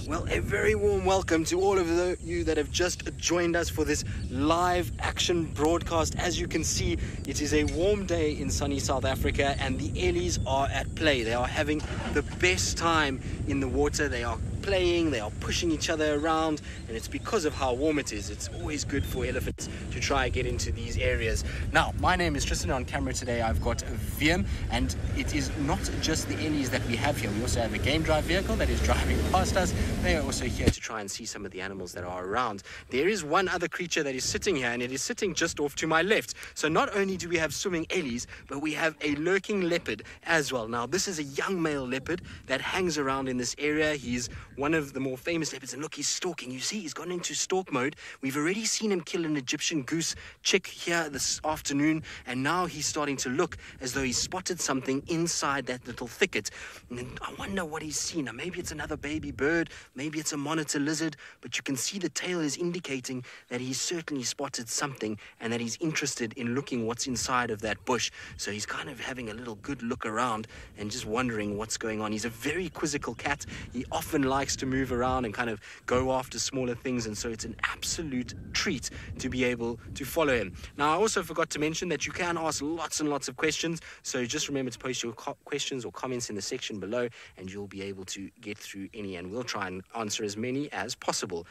Well, a very warm welcome to all of you that have just joined us for this live action broadcast. As you can see, it is a warm day in sunny South Africa and the Ellies are at play. They are having the best time in the water. They are playing, they are pushing each other around, and it's because of how warm it is. It's always good for elephants to try and get into these areas. Now, my name is Tristan. On camera today I've got Wiem, and it is not just the Ellies that we have here. We also have a game drive vehicle that is driving past us. They are also here to try and see some of the animals that are around. There is one other creature that is sitting here, and it is sitting just off to my left. So not only do we have swimming Ellies, but we have a lurking leopard as well. Now, this is a young male leopard that hangs around in this area. He's one of the more famous leopards, and look, he's stalking. You see, he's gone into stalk mode. We've already seen him kill an Egyptian goose chick here this afternoon, and now he's starting to look as though he's spotted something inside that little thicket. And I wonder what he's seen. Now, maybe it's another baby bird, maybe it's a monitor lizard, but you can see the tail is indicating that he's certainly spotted something and that he's interested in looking what's inside of that bush. So he's kind of having a little good look around and just wondering what's going on. He's a very quizzical cat. He often likes to move around and kind of go after smaller things, and so it's an absolute treat to be able to follow him. Now, I also forgot to mention that you can ask lots and lots of questions, so just remember to post your questions or comments in the section below and you'll be able to get through any, and we'll try and answer as many as possible.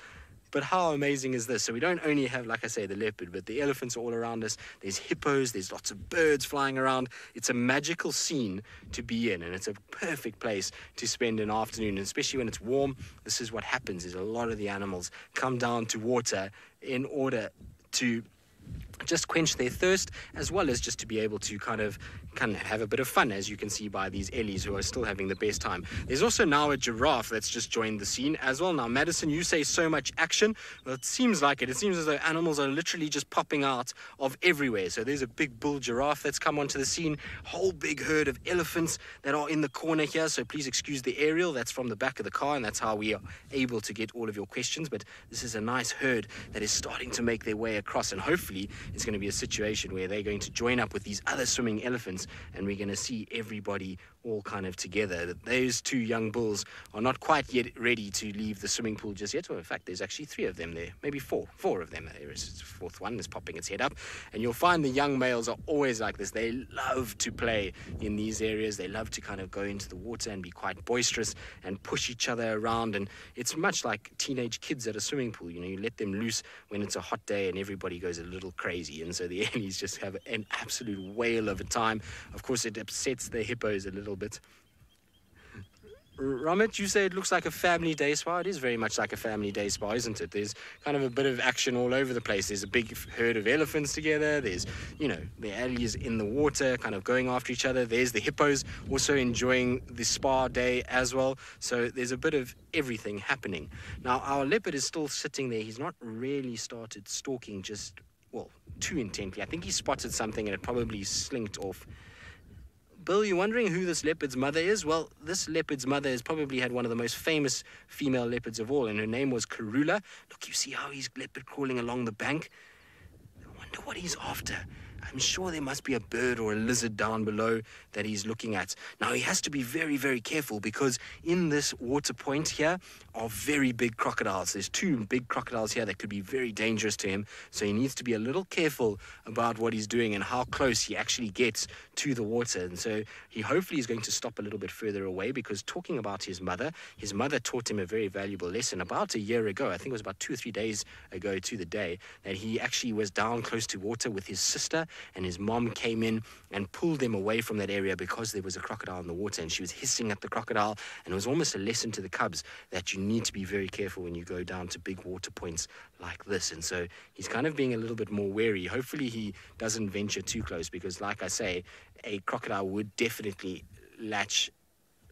But how amazing is this? So we don't only have, like I say, the leopard, but the elephants are all around us. There's hippos, there's lots of birds flying around. It's a magical scene to be in, and it's a perfect place to spend an afternoon, and especially when it's warm. This is what happens, is a lot of the animals come down to water in order to just quench their thirst, as well as just to be able to kind of have a bit of fun, as you can see by these Ellies who are still having the best time. There's also now a giraffe that's just joined the scene as well. Now, Madison, you say so much action. Well, it seems like it. It seems as though animals are literally just popping out of everywhere. So there's a big bull giraffe that's come onto the scene, whole big herd of elephants that are in the corner here. So please excuse the aerial. That's from the back of the car, and that's how we are able to get all of your questions. But this is a nice herd that is starting to make their way across, and hopefully it's going to be a situation where they're going to join up with these other swimming elephants, and we're going to see everybody all kind of together. Those two young bulls are not quite yet ready to leave the swimming pool just yet. Well, in fact, there's actually 3 of them there, maybe 4 of them. There is the 4th one is popping its head up, and you'll find the young males are always like this. They love to play in these areas. They love to kind of go into the water and be quite boisterous and push each other around, and it's much like teenage kids at a swimming pool. You let them loose when it's a hot day and everybody goes a little crazy, and so the Ellies just have an absolute whale of a time. Of course, it upsets the hippos a little bit. Ramit, you say it looks like a family day spa. It is very much like a family day spa, isn't it? There's kind of a bit of action all over the place. There's a big herd of elephants together. There's, the Ellies in the water kind of going after each other. There's the hippos also enjoying the spa day as well. So there's a bit of everything happening. Now, our leopard is still sitting there. He's not really started stalking too intently. I think he spotted something and it probably slinked off. Bill, you're wondering who this leopard's mother is? Well, this leopard's mother has probably had one of the most famous female leopards of all, and her name was Karula. Look, you see how he's leopard crawling along the bank? I wonder what he's after. I'm sure there must be a bird or a lizard down below that he's looking at. Now, he has to be very, very careful because in this water point here are very big crocodiles. There's 2 big crocodiles here that could be very dangerous to him. So he needs to be a little careful about what he's doing and how close he actually gets to the water. And so he hopefully is going to stop a little bit further away, because talking about his mother taught him a very valuable lesson about a year ago. I think it was about 2 or 3 days ago to the day that he actually was down close to water with his sister, and his mom came in and pulled them away from that area because there was a crocodile in the water, and she was hissing at the crocodile, and it was almost a lesson to the cubs that you need to be very careful when you go down to big water points like this. And so he's kind of being a little bit more wary. Hopefully he doesn't venture too close, because like I say, a crocodile would definitely latch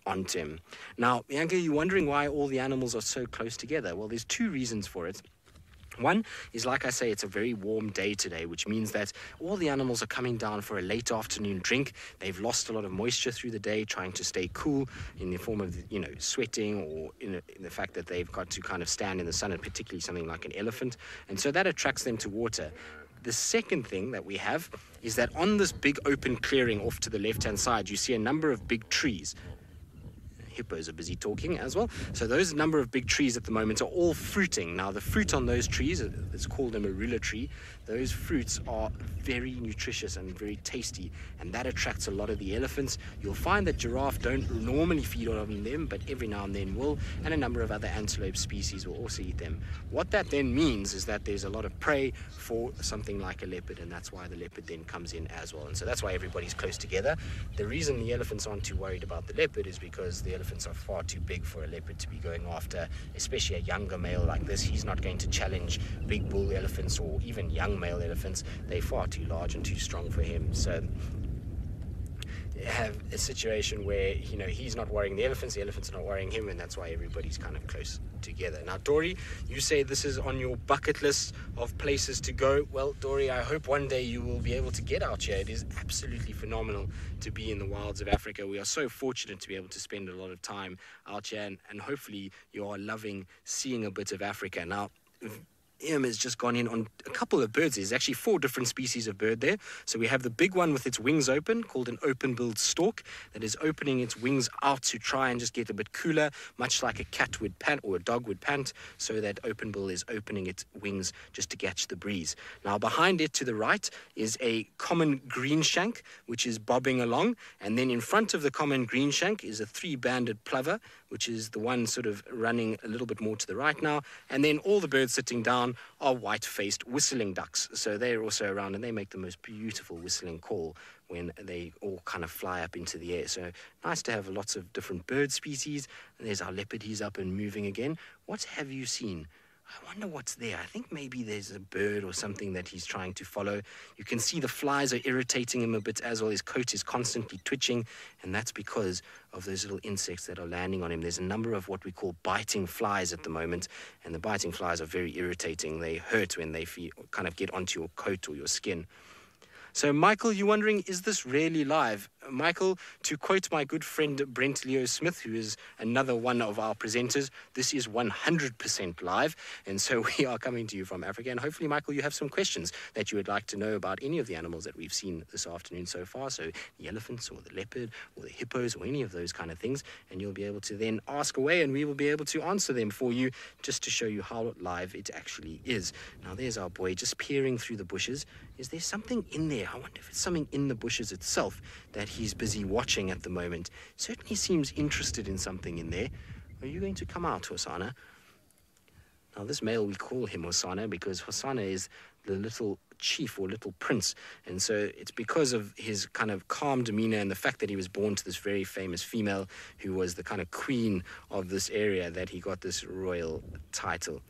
onto him. Now, Bianca, you're wondering why all the animals are so close together. Well, there's 2 reasons for it. One is, like I say, it's a very warm day today, which means that all the animals are coming down for a late afternoon drink. They've lost a lot of moisture through the day, trying to stay cool in the form of, sweating, or in the fact that they've got to kind of stand in the sun, and particularly something like an elephant. And so that attracts them to water. The second thing that we have is that on this big open clearing off to the left-hand side, you see a number of big trees. Hippos are busy talking as well. So those number of big trees at the moment are all fruiting. Now, the fruit on those trees, it's called a marula tree. Those fruits are very nutritious and very tasty, and that attracts a lot of the elephants. You'll find that giraffe don't normally feed on them, but every now and then will, and a number of other antelope species will also eat them. What that then means is that there's a lot of prey for something like a leopard, and that's why the leopard then comes in as well. And so that's why everybody's close together. The reason the elephants aren't too worried about the leopard is because the elephants are far too big for a leopard to be going after, especially a younger male like this. He's not going to challenge big bull elephants or even young male elephants. They're far too large and too strong for him. So have a situation where he's not worrying the elephants are not worrying him, and that's why everybody's kind of close together. Now, Dory, you say this is on your bucket list of places to go. Well, Dory, I hope one day you will be able to get out here. It is absolutely phenomenal to be in the wilds of Africa. We are so fortunate to be able to spend a lot of time out here, and hopefully you are loving seeing a bit of Africa. Now, Ian has just gone in on a couple of birds. There's actually 4 different species of bird there. So we have the big one with its wings open, called an open-billed stork, that is opening its wings out to try and just get a bit cooler, much like a cat would pant or a dog would pant. So that open bill is opening its wings just to catch the breeze. Now, behind it to the right is a common greenshank, which is bobbing along. And then in front of the common greenshank is a 3-banded plover, which is the one sort of running a little bit more to the right now. And then all the birds sitting down are white-faced whistling ducks. So they're also around, and they make the most beautiful whistling call when they all kind of fly up into the air. So nice to have lots of different bird species. And there's our leopard. He's up and moving again. What have you seen? I wonder what's there. I think maybe there's a bird or something that he's trying to follow. You can see the flies are irritating him a bit as well. His coat is constantly twitching, and that's because of those little insects that are landing on him. There's a number of what we call biting flies at the moment, and the biting flies are very irritating. They hurt when they kind of get onto your coat or your skin. So, Michael, you're wondering, is this really live? Michael, to quote my good friend Brent Leo Smith, who is another one of our presenters, this is 100% live. And so we are coming to you from Africa. And hopefully, Michael, you have some questions that you would like to know about any of the animals that we've seen this afternoon so far. So the elephants or the leopard or the hippos or any of those kind of things. And you'll be able to then ask away and we will be able to answer them for you just to show you how live it actually is. Now, there's our boy just peering through the bushes. Is there something in there? I wonder if it's something in the bushes itself that he's busy watching at the moment. Certainly seems interested in something in there. Are you going to come out, Hosanna? Now, this male, we call him Hosanna because Hosanna is the little chief or little prince. And so it's because of his kind of calm demeanor and the fact that he was born to this very famous female who was the kind of queen of this area that he got this royal title.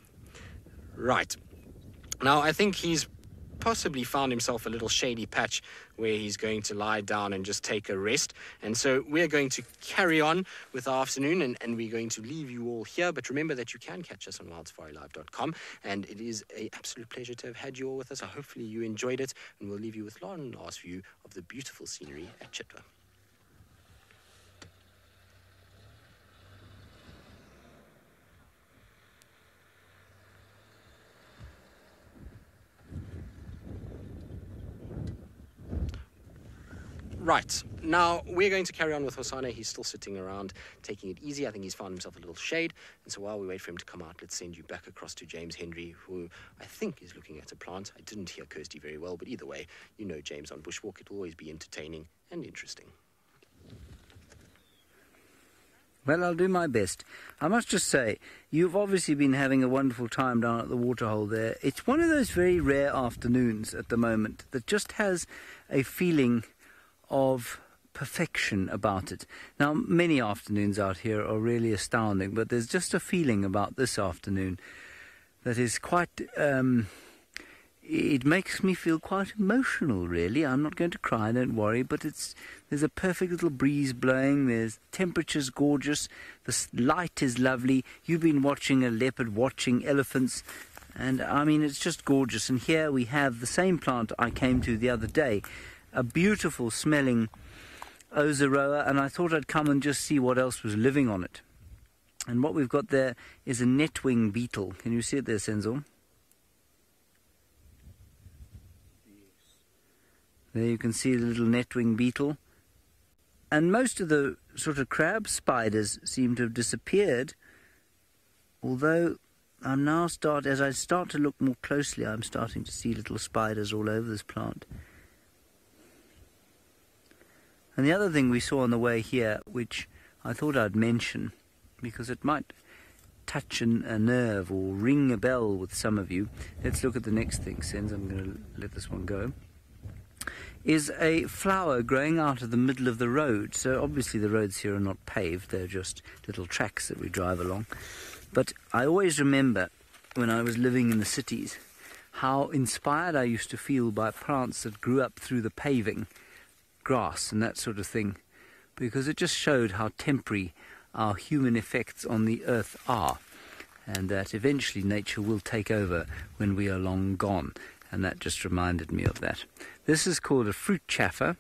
Right. Now, I think he's possibly found himself a little shady patch where he's going to lie down and just take a rest. And so we're going to carry on with our afternoon and we're going to leave you all here. But remember that you can catch us on wildsafariLive.com. And it is an absolute pleasure to have had you all with us. Hopefully you enjoyed it. And we'll leave you with one last view of the beautiful scenery at Chitwa. Right, now we're going to carry on with Hosanna. He's still sitting around, taking it easy. I think he's found himself a little shade. And so while we wait for him to come out, let's send you back across to James Henry, who I think is looking at a plant. I didn't hear Kirsty very well, but either way, you know James on Bushwalk. It will always be entertaining and interesting. Well, I'll do my best. I must just say, you've obviously been having a wonderful time down at the waterhole there. It's one of those very rare afternoons at the moment that just has a feeling of perfection about it. Now, many afternoons out here are really astounding, but there's just a feeling about this afternoon that is quite, it makes me feel quite emotional, really. I'm not going to cry, don't worry, but there's a perfect little breeze blowing, there's temperature's gorgeous, the light is lovely. You've been watching a leopard, watching elephants, and I mean, it's just gorgeous. And here we have the same plant I came to the other day, a beautiful smelling Ozaroa, and I thought I'd come and just see what else was living on it. And what we've got there is a netwing beetle. Can you see it there, Senzo? There you can see the little netwing beetle. And most of the sort of crab spiders seem to have disappeared, although as I start to look more closely, I'm starting to see little spiders all over this plant. And the other thing we saw on the way here, which I thought I'd mention, because it might touch a nerve or ring a bell with some of you. Let's look at the next thing, Sens. I'm going to let this one go. Is a flower growing out of the middle of the road. So obviously the roads here are not paved, they're just little tracks that we drive along. But I always remember when I was living in the cities how inspired I used to feel by plants that grew up through the paving, grass and that sort of thing, because it just showed how temporary our human effects on the earth are, and that eventually nature will take over when we are long gone. And that just reminded me of that. This is called a fruit chaffer,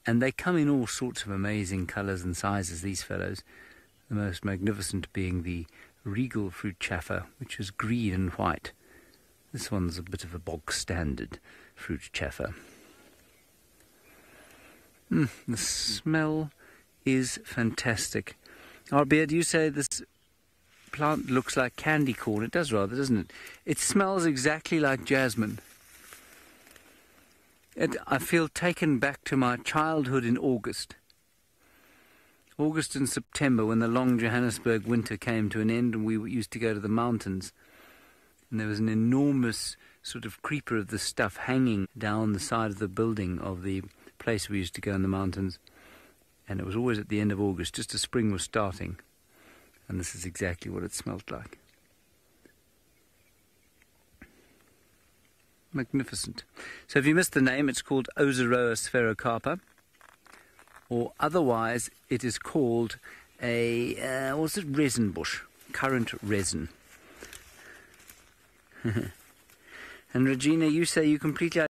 and they come in all sorts of amazing colours and sizes, these fellows, the most magnificent being the regal fruit chaffer, which is green and white. This one's a bit of a bog standard fruit chaffer. The smell is fantastic. Albeit you say this plant looks like candy corn. It does rather, doesn't it? It smells exactly like jasmine. I feel taken back to my childhood in August and September, when the long Johannesburg winter came to an end and we used to go to the mountains. And there was an enormous sort of creeper of this stuff hanging down the side of the building of the place we used to go in the mountains. And it was always at the end of August, just as spring was starting. And this is exactly what it smelled like. Magnificent. So if you missed the name, it's called Ozaroa spherocarpa. Or otherwise, it is called a, what's it, resin bush, currant resin. And Regina, you say you completely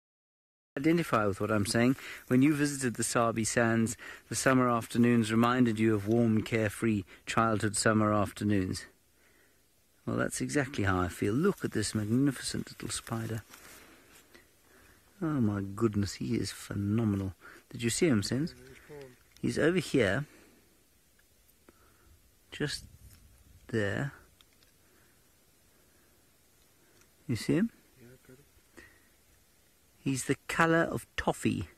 Identify with what I'm saying. When you visited the Sabi Sands, the summer afternoons reminded you of warm, carefree childhood summer afternoons. Well, that's exactly how I feel. Look at this magnificent little spider. Oh my goodness, he is phenomenal. Did you see him, Sens? He's over here. Just there. You see him? He's the colour of toffee.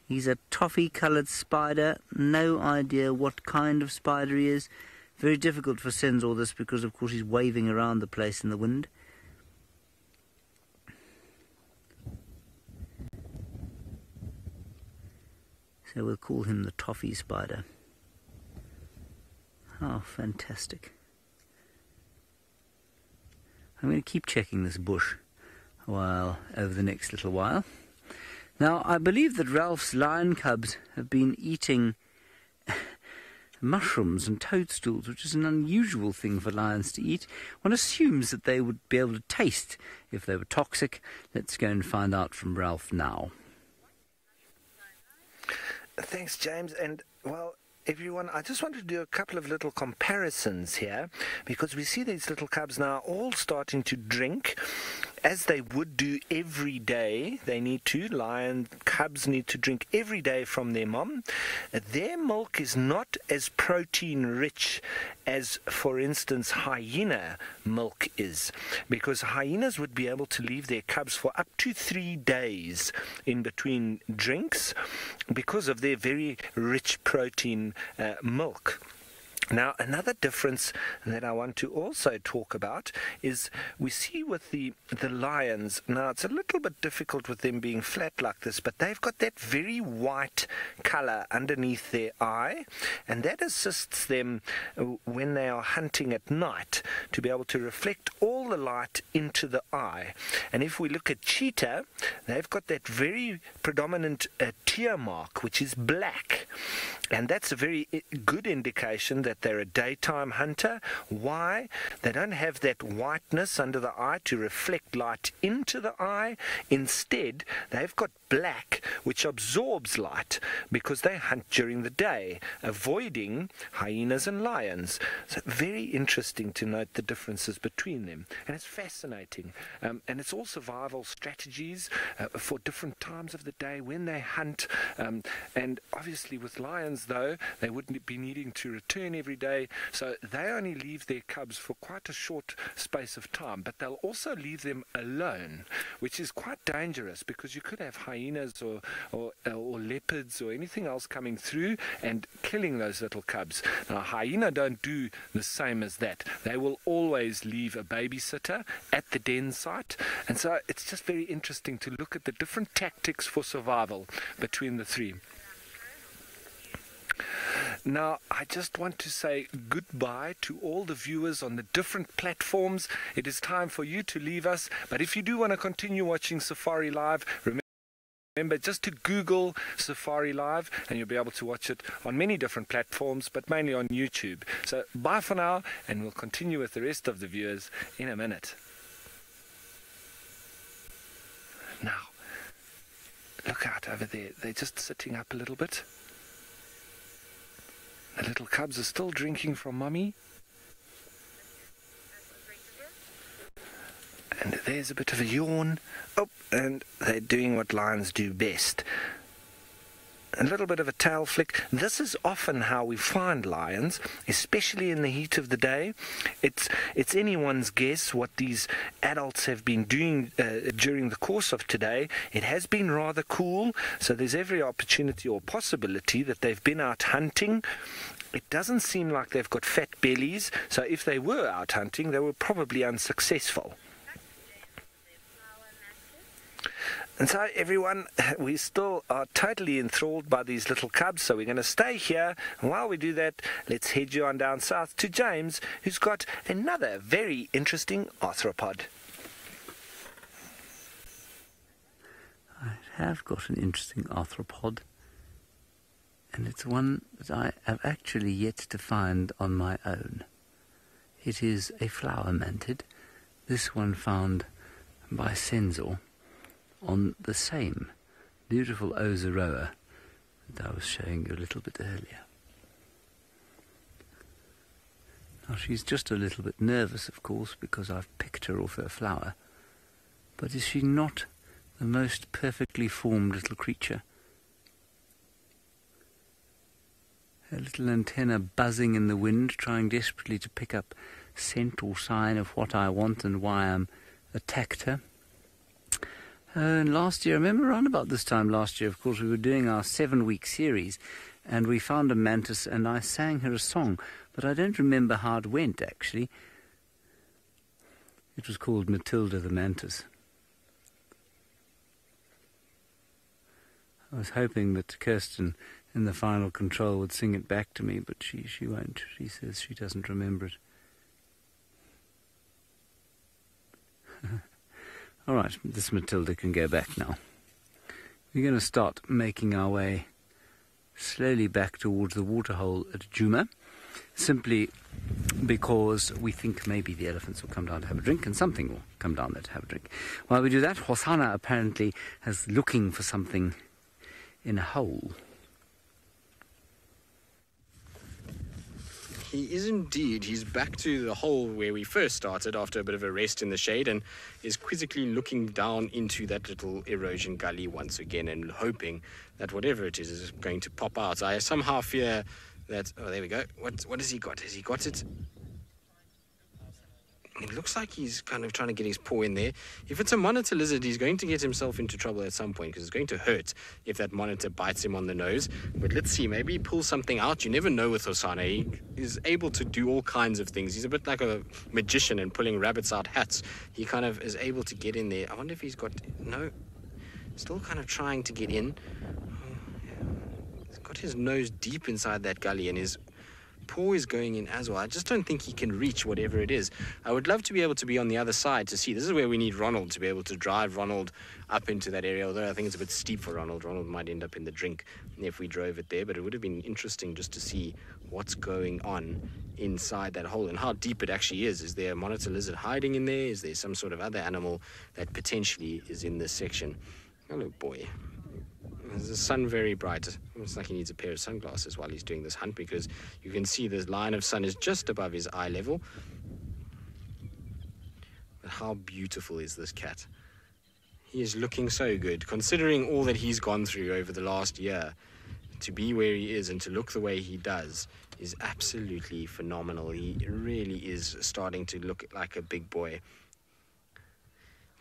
He's a toffee-coloured spider. No idea what kind of spider he is. Very difficult for Sens all this because, of course, he's waving around the place in the wind. So we'll call him the toffee spider. Oh, fantastic. I'm going to keep checking this bush over the next little while. Now, I believe that Ralph's lion cubs have been eating mushrooms and toadstools, which is an unusual thing for lions to eat. One assumes that they would be able to taste if they were toxic. Let's go and find out from Ralph now. Thanks, James. And, well, everyone, I just want to do a couple of little comparisons here, because we see these little cubs now all starting to drink as they would do every day. Lion cubs need to drink every day from their mom. Their milk is not as protein rich as, for instance, hyena milk is, because hyenas would be able to leave their cubs for up to 3 days in between drinks because of their very rich protein milk. Now, another difference that I want to also talk about is we see with the lions, now it's a little bit difficult with them being flat like this, but they've got that very white colour underneath their eye, and that assists them when they are hunting at night to be able to reflect all the light into the eye. And if we look at cheetah, they've got that very predominant tear mark, which is black, and that's a very good indication that they're a daytime hunter. Why? They don't have that whiteness under the eye to reflect light into the eye. Instead, they've got black, which absorbs light because they hunt during the day, avoiding hyenas and lions. So very interesting to note the differences between them. And it's fascinating. And it's all survival strategies for different times of the day when they hunt. And obviously with lions, though, they wouldn't be needing to return every day, so they only leave their cubs for quite a short space of time, but they'll also leave them alone, which is quite dangerous because you could have hyenas or leopards or anything else coming through and killing those little cubs. Now, a hyena don't do the same as that. They will always leave a babysitter at the den site, and so it's just very interesting to look at the different tactics for survival between the three. Now, I just want to say goodbye to all the viewers on the different platforms. It is time for you to leave us, but if you do want to continue watching Safari Live, remember just to Google Safari Live and you'll be able to watch it on many different platforms, but mainly on YouTube. So bye for now, and we'll continue with the rest of the viewers in a minute. Now, look out over there. They're just sitting up a little bit. The little cubs are still drinking from mummy. And there's a bit of a yawn. Oh, and they're doing what lions do best. A little bit of a tail flick. This is often how we find lions, especially in the heat of the day. It's anyone's guess what these adults have been doing during the course of today. It has been rather cool, so there's every opportunity or possibility that they've been out hunting. It doesn't seem like they've got fat bellies, so if they were out hunting, they were probably unsuccessful. And so, everyone, we still are totally enthralled by these little cubs, so we're going to stay here. And while we do that, let's head you on down south to James, who's got another very interesting arthropod. I have got an interesting arthropod, and it's one that I have actually yet to find on my own. It is a flower mantid, this one found by Senzo on the same beautiful Ozaroa that I was showing you a little bit earlier. Now she's just a little bit nervous, of course, because I've picked her off her flower. But is she not the most perfectly formed little creature? Her little antenna buzzing in the wind, trying desperately to pick up scent or sign of what I want and why I'm attacked her. And last year, I remember around about this time last year, of course, we were doing our 7-week series, and we found a mantis, and I sang her a song, but I don't remember how it went, actually. It was called Matilda the Mantis. I was hoping that Kirsten in the final control would sing it back to me, but she won't. She says she doesn't remember it. All right, this Matilda can go back now. We're going to start making our way slowly back towards the waterhole at Djuma, simply because we think maybe the elephants will come down to have a drink and something will come down there to have a drink. While we do that, Hosana apparently is looking for something in a hole. He is indeed. He's back to the hole where we first started after a bit of a rest in the shade and is quizzically looking down into that little erosion gully once again and hoping that whatever it is going to pop out. I somehow fear that... Oh, there we go. What has he got? Has he got it? It looks like he's kind of trying to get his paw in there. If it's a monitor lizard, he's going to get himself into trouble at some point because it's going to hurt if that monitor bites him on the nose. But let's see, maybe he pulls something out. You never know with Hosana. He is able to do all kinds of things. He's a bit like a magician and pulling rabbits out hats. He kind of is able to get in there. I wonder if he's got... No, still kind of trying to get in. He's got his nose deep inside that gully and his paw is going in as well. I just don't think he can reach whatever it is. I would love to be able to be on the other side to see. This is where we need Ronald to be able to drive Ronald up into that area, although I think it's a bit steep for Ronald. Ronald might end up in the drink if we drove it there, but it would have been interesting just to see what's going on inside that hole and how deep it actually is. Is there a monitor lizard hiding in there? Is there some sort of other animal that potentially is in this section? Hello, boy. Is the sun very bright? Looks like he needs a pair of sunglasses while he's doing this hunt because you can see the line of sun is just above his eye level. But how beautiful is this cat? He is looking so good, considering all that he's gone through over the last year. To be where he is and to look the way he does is absolutely phenomenal. He really is starting to look like a big boy.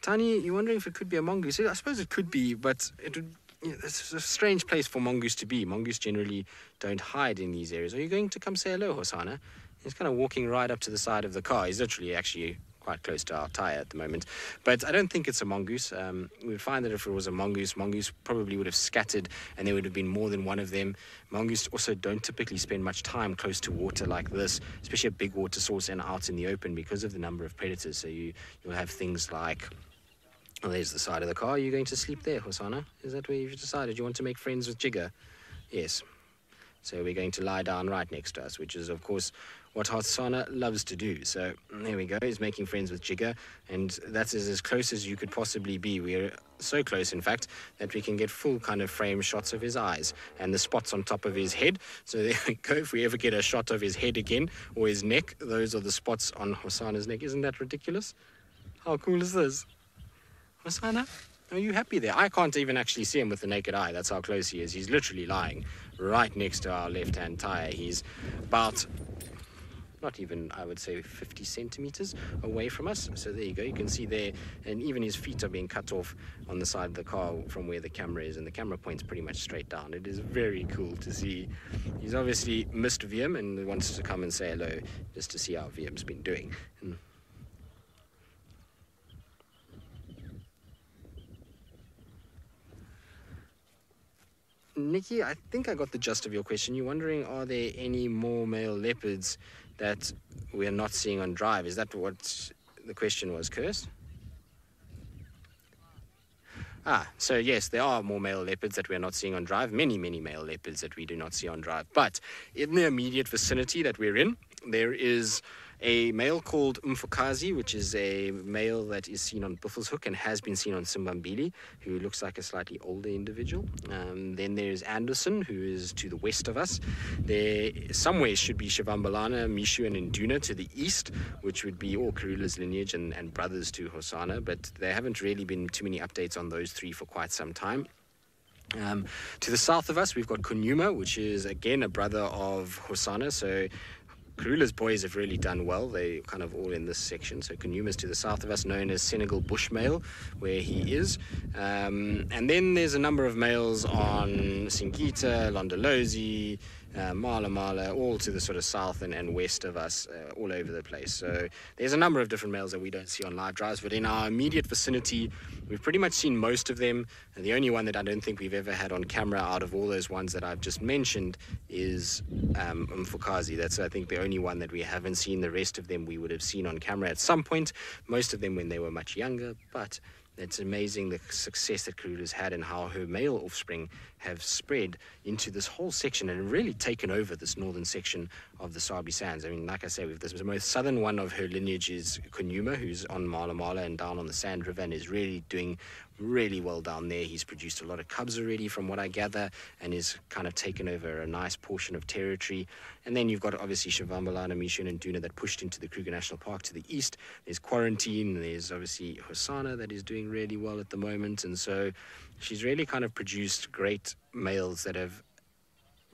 Tiny, you're wondering if it could be a mongoose? I suppose it could be, but it would... Yeah, it's a strange place for mongoose to be. Mongoose generally don't hide in these areas. Are you going to come say hello, Hosana? He's kind of walking right up to the side of the car. He's literally actually quite close to our tyre at the moment. But I don't think it's a mongoose. We would find that if it was a mongoose, mongoose probably would have scattered and there would have been more than one of them. Mongoose also don't typically spend much time close to water like this, especially a big water source and out in the open because of the number of predators. So you'll have things like... Well, there's the side of the car. Are you going to sleep there, Hosana? Is that where you've decided you want to make friends with Jigger? Yes. So we're going to lie down right next to us, which is, of course, what Hosana loves to do. So there we go. He's making friends with Jigger, and that's as close as you could possibly be. We're so close, in fact, that we can get full kind of frame shots of his eyes and the spots on top of his head. So there we go. If we ever get a shot of his head again or his neck, those are the spots on Hosana's neck. Isn't that ridiculous? How cool is this? Hosana, are you happy there? I can't even actually see him with the naked eye. That's how close he is. He's literally lying right next to our left-hand tire. He's about, not even, I would say, 50 centimeters away from us. So there you go. You can see there, and even his feet are being cut off on the side of the car from where the camera is, and the camera points pretty much straight down. It is very cool to see. He's obviously missed VM and wants to come and say hello just to see how VM's been doing. And Nikki, I think I got the gist of your question. You're wondering, are there any more male leopards that we're not seeing on drive? Is that what the question was, Kirst? So yes, there are more male leopards that we're not seeing on drive. Many, many male leopards that we do not see on drive. But in the immediate vicinity that we're in, there is a male called Umfukazi, which is a male that is seen on Buffelshoek and has been seen on Simbambili, who looks like a slightly older individual. Then there's Anderson, who is to the west of us. There somewhere should be Shivambalana, Mishu, and Induna to the east, which would be all Karula's lineage and brothers to Hosana, but there haven't really been too many updates on those three for quite some time. To the south of us, we've got Kunyuma, which is again a brother of Hosana. So Karula's boys have really done well. They're kind of all in this section. So Kunyuma's to the south of us, known as Senegal Bushmale, where he is. And then there's a number of males on Singita, Londolozi, Mala, all to the sort of south and west of us, all over the place. So there's a number of different males that we don't see on live drives, but in our immediate vicinity, we've pretty much seen most of them. And the only one that I don't think we've ever had on camera out of all those ones that I've just mentioned is Mfukazi. That's, I think, the only one that we haven't seen. The rest of them we would have seen on camera at some point, most of them when they were much younger, but it's amazing the success that Karula's had and how her male offspring have spread into this whole section and really taken over this northern section of the Sabi Sands. I mean, like I say, the most southern one of her lineage is Kunyuma, who's on Mala and down on the Sand River and is really doing really well down there. He's produced a lot of cubs already from what I gather and is kind of taken over a nice portion of territory. And then you've got obviously Shivambalana, Mishu, and Duna that pushed into the Kruger National Park to the east. There's Quarantine, there's obviously Hosana that is doing really well at the moment. And so she's really kind of produced great males that have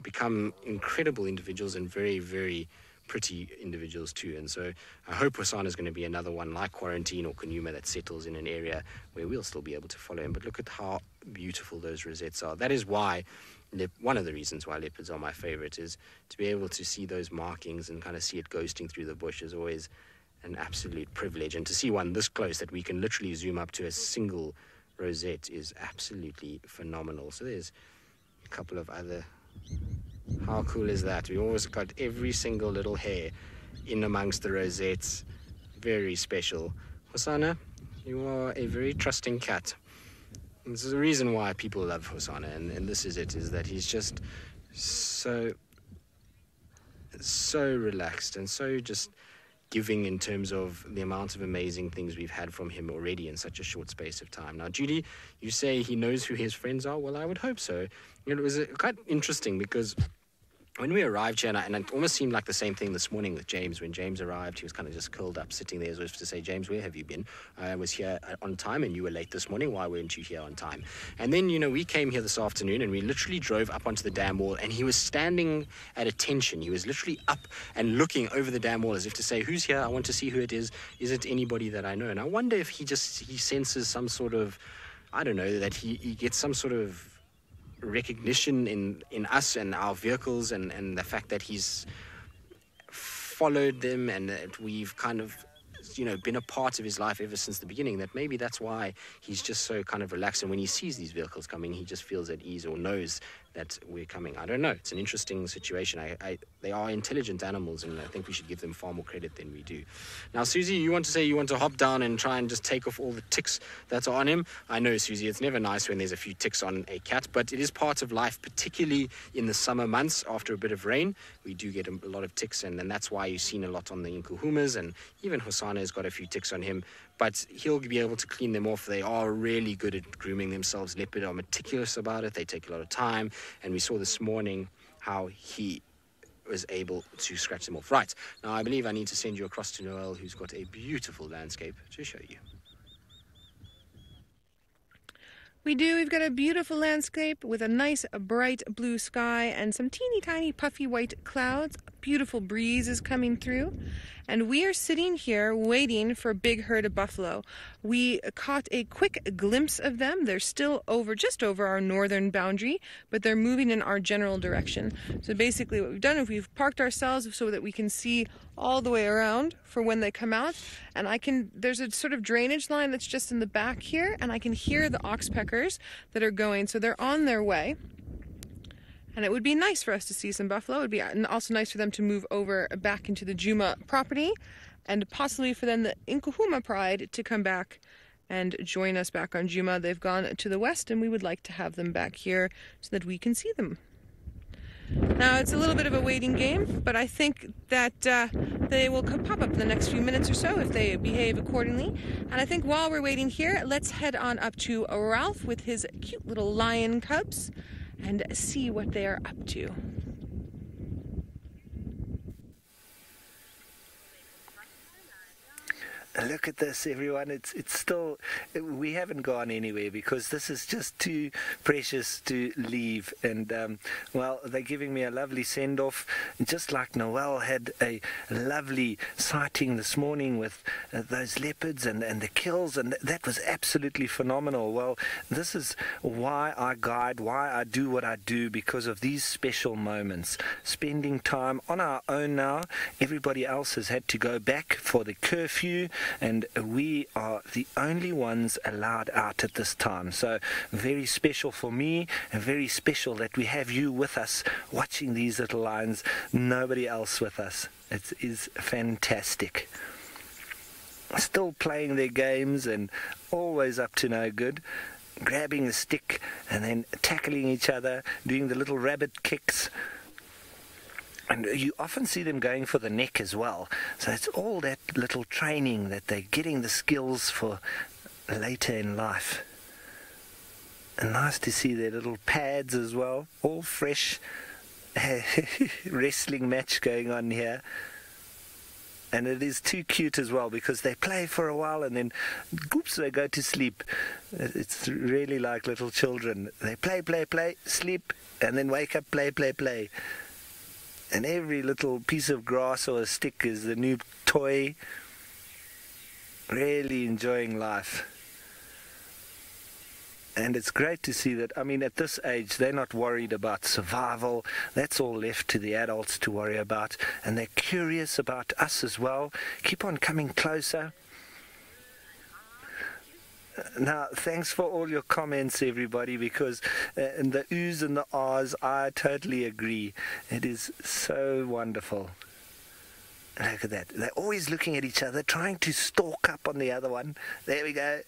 become incredible individuals and very, very pretty individuals too. And so I hope Hosana is going to be another one like Quarantine or Kunyuma that settles in an area where we'll still be able to follow him. But look at how beautiful those rosettes are. That is why one of the reasons why leopards are my favorite is to be able to see those markings and kind of see it ghosting through the bush is always an absolute privilege. And to see one this close that we can literally zoom up to a single rosette is absolutely phenomenal. So there's a couple of other. How cool is that? We always got every single little hair in amongst the rosettes. Very special. Hosana, you are a very trusting cat. This is the reason why people love Hosana, and this is it, is that he's just so relaxed and so just giving in terms of the amount of amazing things we've had from him already in such a short space of time. Now, Judy, you say he knows who his friends are. Well, I would hope so. It was quite interesting because when we arrived here, and it almost seemed like the same thing this morning with James. When James arrived, he was kind of just curled up, sitting there as if to say, James, where have you been? I was here on time and you were late this morning. Why weren't you here on time? And then, we came here this afternoon and we literally drove up onto the dam wall and he was standing at attention. He was literally up and looking over the dam wall as if to say, who's here? I want to see who it is. Is it anybody that I know? And I wonder if he senses some sort of, I don't know, that he gets some sort of recognition in us and our vehicles and the fact that he's followed them and that we've kind of been a part of his life ever since the beginning, that maybe that's why he's just so kind of relaxed, and when he sees these vehicles coming he just feels at ease or knows that we're coming. I don't know, it's an interesting situation. They are intelligent animals and I think we should give them far more credit than we do. Now, Susie, you want to hop down and try and just take off all the ticks that are on him. I know, Susie, it's never nice when there's a few ticks on a cat, but it is part of life, particularly in the summer months after a bit of rain. We do get a lot of ticks, and that's why you've seen a lot on the Inkuhumas, and even Hosana has got a few ticks on him, but he'll be able to clean them off. They are really good at grooming themselves. Leopard are meticulous about it. They take a lot of time, and we saw this morning how he was able to scratch them off. Right, now I believe I need to send you across to Noel, who's got a beautiful landscape to show you. We've got a beautiful landscape with a nice bright blue sky and some teeny tiny puffy white clouds. A beautiful breeze is coming through. And we are sitting here waiting for a big herd of buffalo. We caught a quick glimpse of them. They're still just over our northern boundary, but they're moving in our general direction. So basically what we've done is we've parked ourselves so that we can see all the way around for when they come out. And there's a sort of drainage line that's just in the back here, and I can hear the oxpeckers that are going. So they're on their way. And it would be nice for us to see some buffalo. It would be also nice for them to move over back into the Juma property, and possibly for then the Inkuhuma Pride to come back and join us back on Juma. They've gone to the west, and we would like to have them back here so that we can see them. Now, it's a little bit of a waiting game, but I think that they will pop up in the next few minutes or so if they behave accordingly. And I think while we're waiting here, let's head on up to Ralph with his cute little lion cubs and see what they are up to. Look at this, everyone. It's still, we haven't gone anywhere because this is just too precious to leave. And, well, they're giving me a lovely send-off, just like Noel had a lovely sighting this morning with those leopards and the kills, and that was absolutely phenomenal. Well, this is why I guide, why I do what I do, because of these special moments. Spending time on our own now. Everybody else has had to go back for the curfew, and we are the only ones allowed out at this time. So very special for me, and very special that we have you with us watching these little lions, nobody else with us. It is fantastic. Still playing their games and always up to no good, grabbing a stick and then tackling each other, doing the little rabbit kicks. And you often see them going for the neck as well. So it's all that little training that they're getting the skills for later in life. And nice to see their little pads as well, all fresh. Wrestling match going on here. And it is too cute as well because they play for a while and then, oops, they go to sleep. It's really like little children. They play, sleep, and then wake up, play. And every little piece of grass or a stick is the new toy. Really enjoying life. And it's great to see that, I mean, at this age, they're not worried about survival. That's all left to the adults to worry about. And they're curious about us as well. Keep on coming closer. Now, thanks for all your comments, everybody, because in the oohs and the ahs, I totally agree. It is so wonderful. Look at that. They're always looking at each other, trying to stalk up on the other one. There we go.